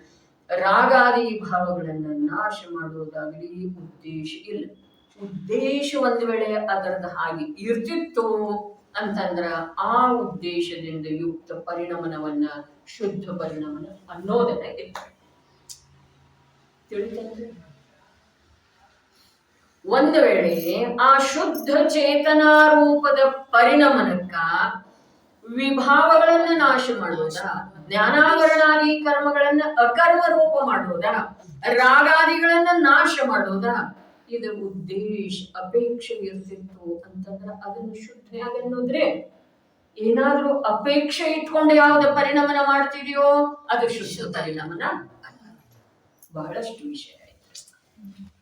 ರಾಗಾದಿ ಭಾವಗಳನ್ನ ನಾಶ ಮಾಡುವುದಾಗಲಿ ಉದ್ದೇಶ ಇಲ್ಲ. ಉದ್ದೇಶ ಒಂದು ವೇಳೆ ಅದರದ ಹಾಗೆ ಇರ್ತಿತ್ತು ಅಂತಂದ್ರ ಆ ಉದ್ದೇಶದಿಂದ ಯುಕ್ತ ಪರಿಣಮನವನ್ನ ಶುದ್ಧ ಪರಿಣಮನ ಅನ್ನೋದನ್ನ ಇತ್ತು. ತಿಳಿತಂದ್ರೆ ಒಂದು ವೇಳೆ ಆ ಶುದ್ಧ ಚೇತನಾರೂಪದ ಪರಿಣಮನಕ್ಕ ವಿಭಾವಗಳನ್ನ ನಾಶ ಮಾಡುವುದ, ಜ್ಞಾನಾವರಣಾದಿ ಕರ್ಮಗಳನ್ನ ಅಕರ್ಮ ರೂಪ ಮಾಡುವುದ, ರಾಗಾದಿಗಳನ್ನ ನಾಶ ಮಾಡುವುದ, ಇದರ ಉದ್ದೇಶ ಅಪೇಕ್ಷೆ ಇರ್ತಿತ್ತು ಅಂತಂದ್ರ ಅದನ್ನು ಶುದ್ಧ ಯಾಗನ್ನೋದ್ರೆ ಏನಾದ್ರೂ ಅಪೇಕ್ಷೆ ಇಟ್ಕೊಂಡು ಯಾವ್ದು ಪರಿಣಮನ ಮಾಡ್ತಿದೆಯೋ ಅದು ಶುದ್ಧ ಪರಿಣಮನ ಅಲ್ಲ. ಬಹಳಷ್ಟು ವಿಷಯ ಆಯ್ತು.